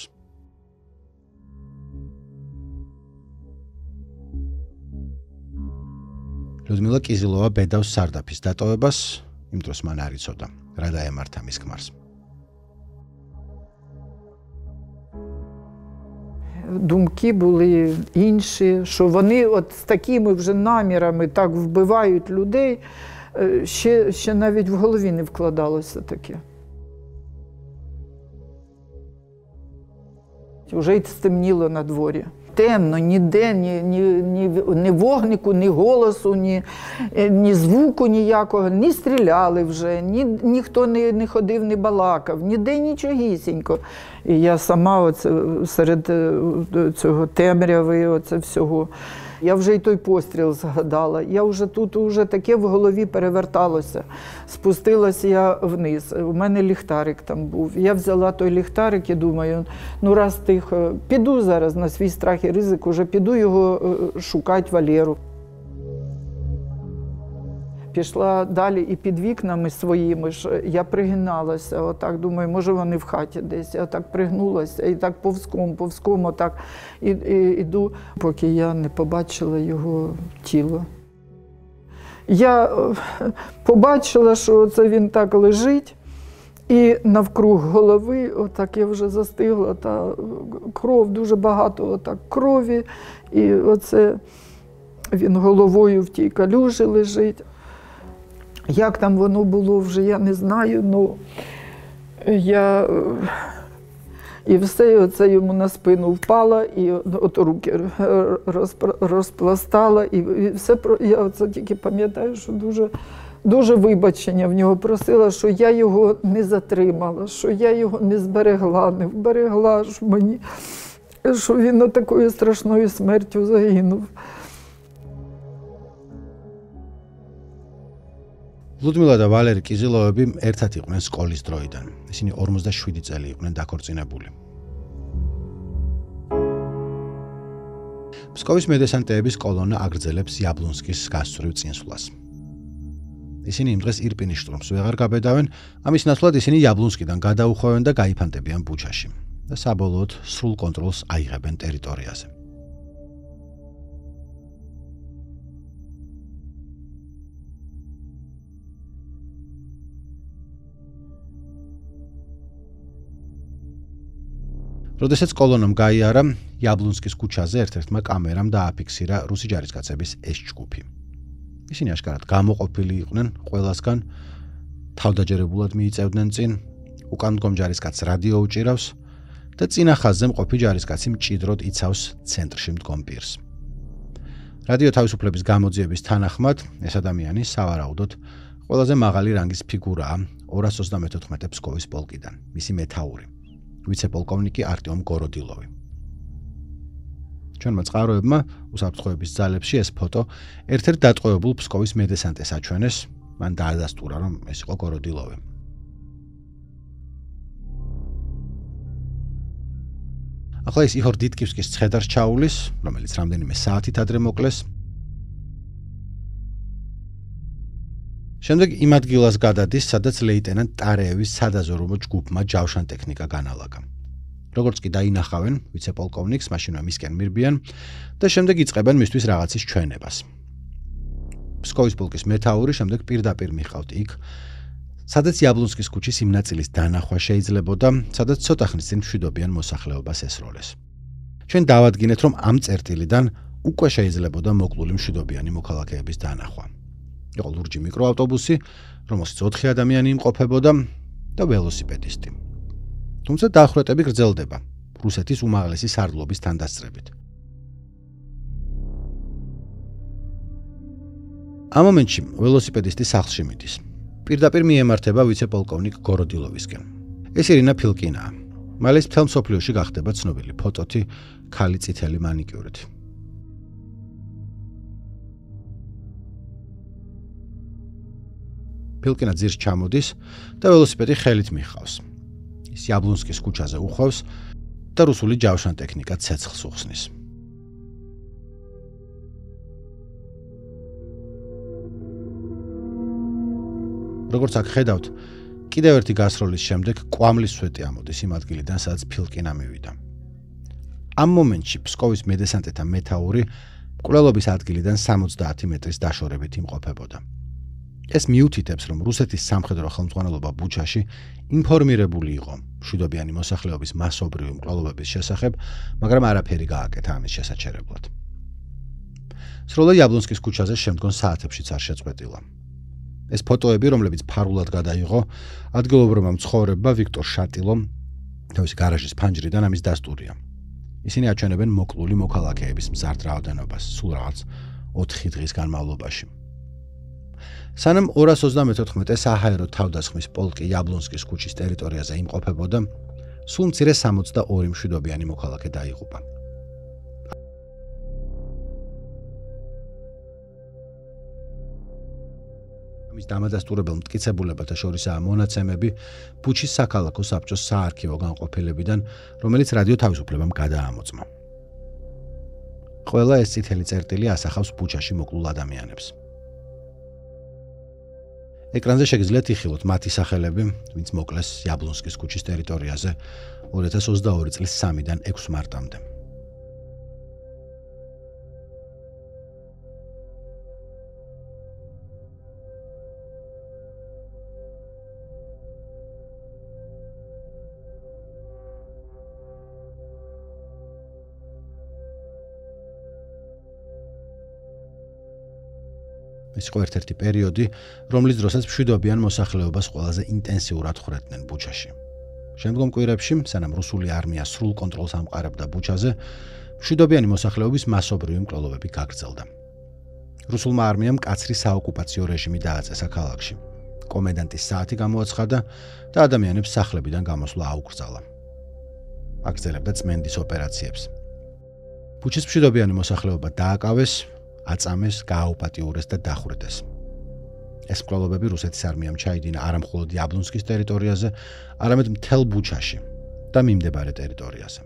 Speaker 1: ლუდმილა კიზილოვა ბედავს სარდაფის დატოვებას, იმ დროს მან არ იცოდა, რა დაემართა მის ქმარს.
Speaker 4: Думки були інші, що вони от з такими вже намірами так вбивають людей, Ще навіть в голові не вкладалося таке. Вже й стемніло на дворі. Темно, ніде, ні вогнику, ні голосу, ні звуку ніякого, ні стріляли вже, ніхто не ходив, не балакав, ніде нічогісінько. І я сама оце, серед цього темряви, оце всього, я вже й той постріл згадала. Я вже тут таке в голові переверталося. Спустилася я вниз. У мене ліхтарик там був. Я взяла той ліхтарик і думаю, ну раз тихо, піду зараз на свій страх і ризик, уже піду його шукати Валеру. Пішла далі і під вікнами своїми ж я пригиналася, отак, думаю, може вони в хаті десь. Я так пригнулася і так повзком, отак іду, поки я не побачила його тіло. Я побачила, що це він так лежить, і навкруг голови, отак я вже застигла, та кров, дуже багато отак крові, і оце він головою в тій калюжі лежить. Як там воно було вже, я не знаю, ну я і все оце йому на спину впала, і от руки розпластала, і все, я оце тільки пам'ятаю, що дуже вибачення в нього просила, що я його не затримала, що я його не зберегла, не вберегла, що він такою страшною смертю загинув.
Speaker 1: ლუდმილა და ვალერი კიზილოვები ერთად იყვნენ სკოლის დროიდან. ისინი 47 წელი იყვნენ დაქორწინებული. ფსკოვის მედესანტეების კოლონა აგრძელებს იაბლონსკის გასწვრივ წინსვლას. ისინი იმ დღეს ირპინის შტურმს ვეღარ გაბედავენ, ამის ნაცვლად ისინი იაბლონსკიდან გადაუხვევენ და გაიფანტებიან ბუჩაში და საბოლოოდ სრულ კონტროლს აიღებენ ტერიტორიაზე. როდესაც კოლონამ გაიარა, იაბლონსკის ქუჩაზე ერთ-ერთმა კამერამ დააფიქსირა რუსი ჯარისკაცების ეს ჯგუფი. ისინი აშკარად გამოყოფილი იყვნენ ყველასგან, თავდაჯერებულად მიიწევდნენ წინ, უკან მდგომ ჯარისკაცს რადიო უჭირავს და წინა ხაზზე მყოფი ჯარისკაცი მჭიდროდ იცავს ცენტრში მდგომ პირს. რადიო თავისუფლების გამოძიების თანახმად, ეს ადამიანი სავარაუდოდ ყველაზე მაღალი რანგის ფიგურაა 234 ფსკოვის პოლკიდან, მისი მეთაური. ვიცე-პოლკოვნიკი არტიომ გოროდილოვი. ჩვენმა წყაროებმა უსაფრთხოების ძალებში ეს ფოტო ერთ-ერთ დატყვევებულ ფსკოვის მედესანტეს აჩვენეს, მან დაადასტურა, რომ ეს იყო გოროდილოვი. ახლა ის იხორ დიდკივსკის ცხედარს ჩაულის, რომელიც რამდენიმე საათით ადრე მოკლეს. შემდეგ იმ ადგილას გადადის, სადაც ლეიტენანტ ტარეევის სადაზორო ჯგუფმა ჯავშან ტექნიკა განალაგა. როგორც კი დაინახავენ ვიცე-პოლკოვნიკს, მაშინვე მისკენ მირბიან და შემდეგ იწყებენ მისთვის რაღაცის ჩვენებას. ფსკოვის პოლკის მეთაური შემდეგ პირდაპირ მიყავთ იქ, სადაც იაბლონსკის ქუჩის იმ ნაწილის დანახვა შეიძლებოდა, სადაც ცოტა ხნის წინ მშვიდობიან მოსახლეობას ესროლეს. ჩვენ დავადგინეთ, რომ ამ წერტილიდან უკვე შეიძლებოდა მოკლული მშვიდობიანი მოქალაქეების დანახვა. იყო ლურჯი მიკროავტობუსი, რომელშიც 4 ადამიანი იმყოფებოდა და ველოსიპედისტი. თუმცა დახვრეტები გრძელდება რუსეთის უმაღლესი სარდლობის თანდასწრებით. ამ მომენტში ველოსიპედისტი სახლში მიდის. პირდაპირ მიემართება ვიცე-პოლკოვნიკ გოროდილოვისკენ. ეს ირინა ფილკინაა. მალე მთელ მსოფლიოში გახდება ცნობილი ფოტოთი ქალი წითელი მანიკიურით. ფილკინა ძირს ჩამოდის და ველოსიპედი ხელით მიხავს. ის იაბლონსკის ქუჩაზე უხვევს და რუსული ჯავშან ტექნიკა ცეცხლს უხსნის. როგორც აქ ხედავთ, კიდევ ერთი გასროლის შემდეგ კვამლის სვეტი ამოდის იმ ადგილიდან, სადაც ფილკინა მივიდა. ამ მომენტში ფსკოვის მედესანტეთა მეთაური მკვლელობის ადგილიდან 70 მეტრის დაშორებით იმყოფებოდა. ეს მიუთითებს, რომ რუსეთის სამხედრო ხელმძღვანელობა ბუჩაში ინფორმირებული იყო მშვიდობიანი მოსახლეობის მასობრივი მკვლელობების შესახებ, მაგრამ არაფერი გააკეთა ამის შესაჩერებლად. სროლა იაბლონსკის ქუჩაზე შემდგომ საათებშიც არ შეწყვეტილა. ეს ფოტოები, რომლებიც ფარულად გადაიღო, ადგილობრივმა მცხოვრებმა ვიქტორ შატილომ თავისი გარაჟის ფანჯრიდან ამის დასტურია. ისინი აჩვენებენ მოკლული მოქალაქეების მზარდ რაოდენობას, სულ რაღაც 4 დღის განმავლობაში. სანამ 234 საჰაერო თავდასხმის პოლკი იაბლონსკის ქუჩის ტერიტორიაზე იმყოფებოდა, სულ მცირე 62 მშვიდობიანი მოქალაქე დაიღუპა. ამის დამადასტურებელ მტკიცებულებათა შორისაა მონაცემები ბუჩის საქალაქო საბჭოს საარქივო განყოფილებიდან, რომელიც რადიო თავისუფლებამ გადაამოწმა. ყველა ეს წითელი წერტილი ასახავს ბუჩაში მოკლულ ადამიანებს. ეკრანზე შეგიძლიათ იხილოთ მათი სახელები, ვინც მოკლეს იაბლონსკის ქუჩის ტერიტორიაზე 2022 წლის 3-დან 6 მარტამდე. ეს იყო ერთ-ერთი პერიოდი, რომლის დროსაც მშვიდობიან მოსახლეობას ყველაზე ინტენსიურად ხვრედნენ ბუჩაში. შემდგომ კვირებში, სანამ რუსული არმია სრულ კონტროლს ამყარებდა ბუჩაზე, მშვიდობიანი მოსახლეობის მასობრივი მკვლელობები გაგრძელდა. რუსულმა არმიამ მკაცრი საოკუპაციო რეჟიმი დააწესა ქალაქში. კომენდანტის საათი გამოაცხადა და ადამიანებს სახლებიდან გამოსვლა აუკრძალა. აგრძელებდა წმენდის ოპერაციებს. ბუჩის მშვიდობიანი მოსახლეობა დააკავეს, აწამეს, გააუპატიურეს და დახვრიტეს. ეს მკვლელობები რუსეთის არმიამ ჩაიდინა არა მხოლოდ იაბლონსკის ტერიტორიაზე, არამედ მთელ ბუჩაში და მიმდებარე ტერიტორიაზე.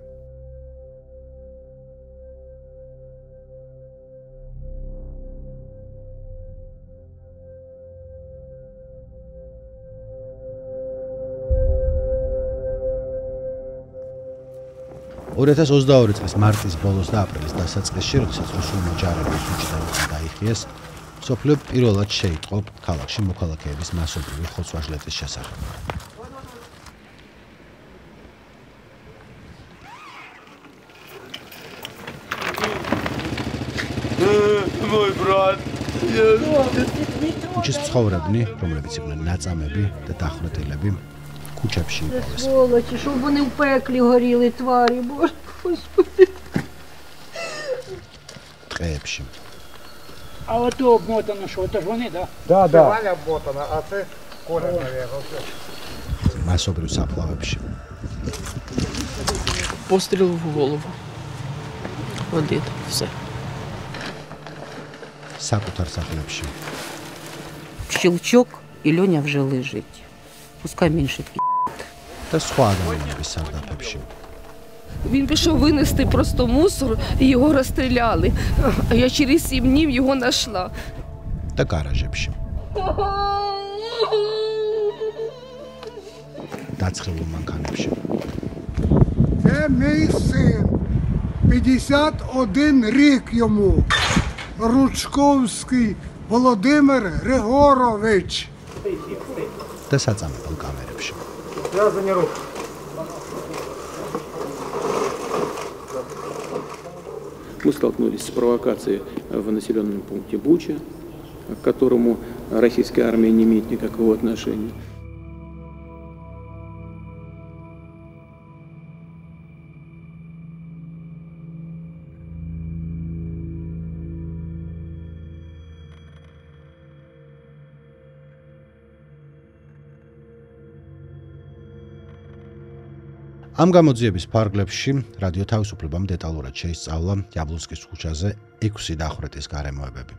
Speaker 1: (2022 წლის მარტის ბოლოს და აპრილის დასაწყისში, როდესაც რუსულმა ჯარებმა ბუჩიდან დაიხიეს, მსოფლიო პირველად შეიტყო ქალაქში მოქალაქეების მასობრივი ხოცვა-ჟლეტის შესახებ. ბუჩის მცხოვრებნი, რომლებიც იყვნენ ნაწამები და დახვრეტილები, кучапში იპოვეს.
Speaker 21: Сволочі, щоб вони в пеклі горіли, тварі, Боже, Господи.
Speaker 1: Тқеებში.
Speaker 22: А ото обмотано, що, це ж вони, да?
Speaker 7: Да, да. Валя обмотана, а це Коля, наверное.
Speaker 1: Масобрив саплавებში.
Speaker 23: Постріл в голову. Один, все.
Speaker 1: Საკუთარ სახლებში.
Speaker 24: Щелчок, і Льоня вже лежить. Пускай менше п'є.
Speaker 1: Та სხვა ადამიანების სარდაფებში.
Speaker 23: Він пішов винести просто мусор, і його розстріляли. А я через 7 днів його знайшла.
Speaker 1: Та гаражებში. Დაცხილულ მანქანებში.
Speaker 7: Це мій син. 51 рік йому. Ручковський Володимир Григорович.
Speaker 1: Та საწამებელ კამერებში.
Speaker 7: Связані руки.
Speaker 25: Мы столкнулись с провокацией в населенном пункте Буча, к которому российская армия не имеет никакого отношения.
Speaker 1: ამ გამოძიების ფარგლებში რადიო თავისუფლებამ დეტალურად შეისწავლა იაბლონსკის ქუჩაზე 6 დახვრეტის გარემოებები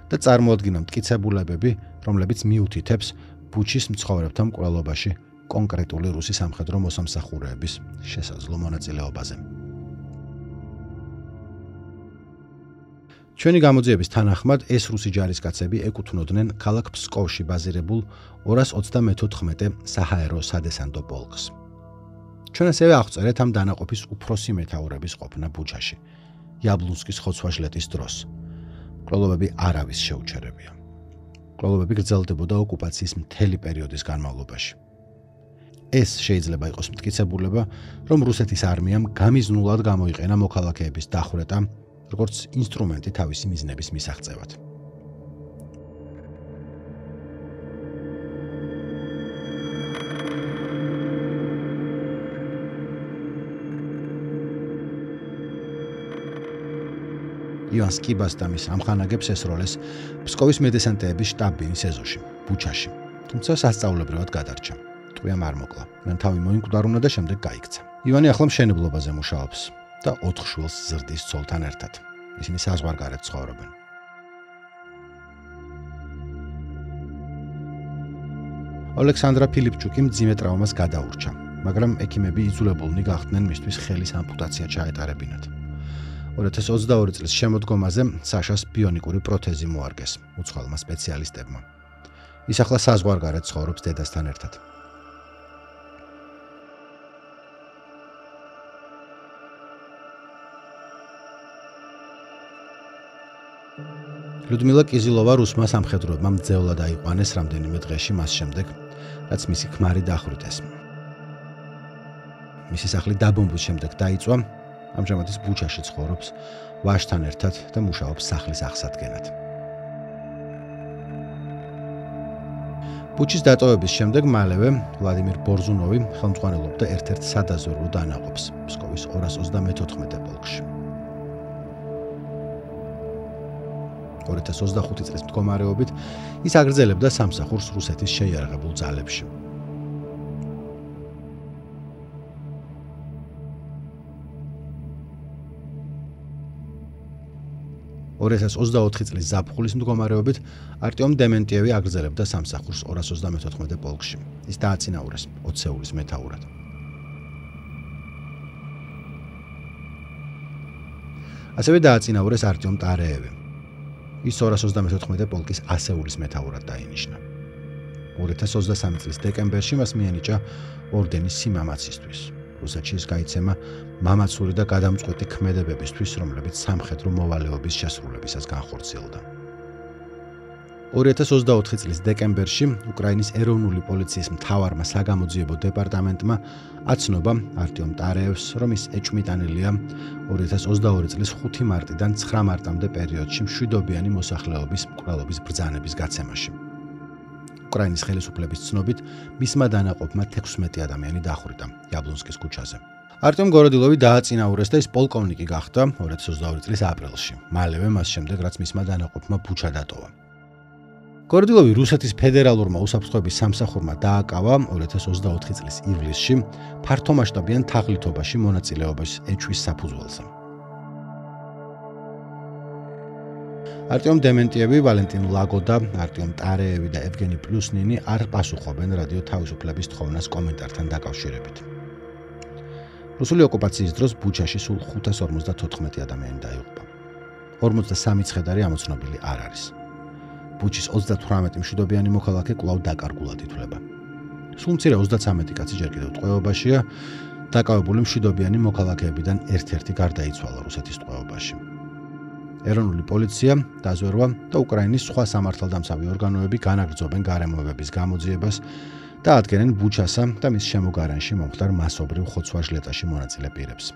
Speaker 1: და წარმოადგინა მტკიცებულებები, რომლებიც მიუთითებს ბუჩის მცხოვრებთა მკვლელობაში კონკრეტული რუსი სამხედრო მოსამსახურეების შესაძლო მონაწილეობაზე. ჩვენი გამოძიების თანახმად ეს რუსი ჯარისკაცები ეკუთვნოდნენ ქალაქ ფსკოვში ბაზირებულ 234 საჰაერო სადესანტო პოლკს. ჩვენ ასევე აღწერეთ ამ დანაყოფის უფროსი მეთაურების ყოფნა ბუჩაში, იაბლონსკის ხოცვა-ჟლეტის დროს. მკვლელობები არავის შეუჩერებია. მკვლელობები გრძელდებოდა ოკუპაციის მთელი პერიოდის განმავლობაში. ეს შეიძლება იყოს მტკიცებულება, რომ რუსეთის არმიამ გამიზნულად გამოიყენა მოქალაქეების დახვრეტა, როგორც ინსტრუმენტი თავისი მიზნების მისაღწევად. ივან სკიბას და მის ამხანაგებს ესროლეს ფსკოვის მედესანტეების შტაბ-ბინის ეზოში, ბუჩაში. თუმცა სასწაულებრივად გადარჩა. ტყვიამ არ მოკლა. მან თავი მოიმკვდარუნა და შემდეგ გაიქცა. ივანი ახლა მშენებლობაზე მუშაობს და 4 შვილს ზრდის ცოლთან ერთად. ისინი საზღვარგარეთ ცხოვრობენ. ალექსანდრა ფილიპჩუკი მძიმე ტრავმას გადაურჩა, მაგრამ ექიმები იძულებულნი გახდნენ მისთვის ხელის ამპუტაცია ჩაეტარებინათ. 2022 წლის შემოდგომაზე საშას ბიონიკური პროთეზი მოარგეს უცხოელმა სპეციალისტებმა. ის ახლა საზღვარგარეთ ცხოვრობს დედასთან ერთად. ლუდმილა კიზილოვა რუსმა სამხედროებმა მძევლად აიყვანეს რამდენიმე დღეში მას შემდეგ, რაც მისი ქმარი დახვრიტეს. მისი სახლი დაბომბვის შემდეგ დაიწვა, ამჟამად ის ბუჩაში ცხოვრობს ვაჟთან ერთად და მუშაობს სახლის აღსადგენად. ბუჩის დატოვების შემდეგ მალევე ვლადიმირ ბორზუნოვი ხელმძღვანელობდა ერთ-ერთ სადაზვერვო დანაყოფს ფსკოვის 234 პოლკში. 2025 წლის მდგომარეობით ის აგრძელებდა სამსახურს რუსეთის შეიარაღებულ ძალებში. (2024 წლის ზაფხულის მდგომარეობით არტიომ დემენტიევი აგრძელებდა სამსახურს 234 პოლკში. ის დააწინაურეს 20-ეულის მეთაურად. ასევე დააწინაურეს არტიომ ტარეევი. ის 234 პოლკის 100-ეულის მეთაურად დაინიშნა. 2023 წლის დეკემბერში მას მიენიჭა ორდენი სიმამაცისთვის. რუსეთში ის გაიცემა მამაცური და გადამწყვეტი ქმედებებისთვის, რომლებიც სამხედრო მოვალეობის შესრულებისას განხორციელდა. 2024 წლის დეკემბერში უკრაინის ეროვნული პოლიციის მთავარმა საგამოძიებო დეპარტამენტმა აცნობა არტიომ ტარეევს, რომ ის ეჭვმიტანილია 2022 წლის 5 მარტიდან 9 მარტამდე პერიოდში მშვიდობიანი მოსახლეობის მკვლელობის ბრძანების გაცემაში. უკრაინის ხელისუფლების ცნობით, მისმა დანაყოფმა 16 ადამიანი დახვრიტა იაბლონსკის ქუჩაზე. არტიომ გოროდილოვი დააწინაურეს და ის პოლკოვნიკი გახდა 2022 წლის აპრილში, მალევე მას შემდეგ, რაც მისმა დანაყოფმა ბუჩა დატოვა. გოროდილოვი რუსეთის ფედერალურმა უსაფრთხოების სამსახურმა დააკავა 2024 წლის ივლისში ფართომასშტაბიან თაღლითობაში მონაწილეობის ეჭვის საფუძველზე. არტიომ დემენტიევი, ვალენტინ ლაგოდა, არტიომ ტარეევი და ევგენი პლუსნინი არ პასუხობენ რადიო თავისუფლების თხოვნას კომენტართან დაკავშირებით. რუსული ოკუპაციის დროს ბუჩაში სულ 554 ადამიანი დაიღუპა. 43 ცხედარი ამოცნობილი არ არის. ბუჩის 38 მშვიდობიანი მოქალაქე კვლავ დაკარგულად ითვლება. სულ მცირე 33 კაცი ჯერ კიდევ ტყვეობაშია, დაკავებული მშვიდობიანი მოქალაქეებიდან ერთ-ერთი გარდაიცვალა რუსეთის ტყვეობაში. ეროვნული პოლიცია, დაზვერვა და უკრაინის სხვა სამართალდამცავი ორგანოები განაგრძობენ გარემოებების გამოძიებას და ადგენენ ბუჩასა და მის შემოგარენში მომხდარ მასობრივ ხოცვა-ჟლეტაში მონაწილე პირებს.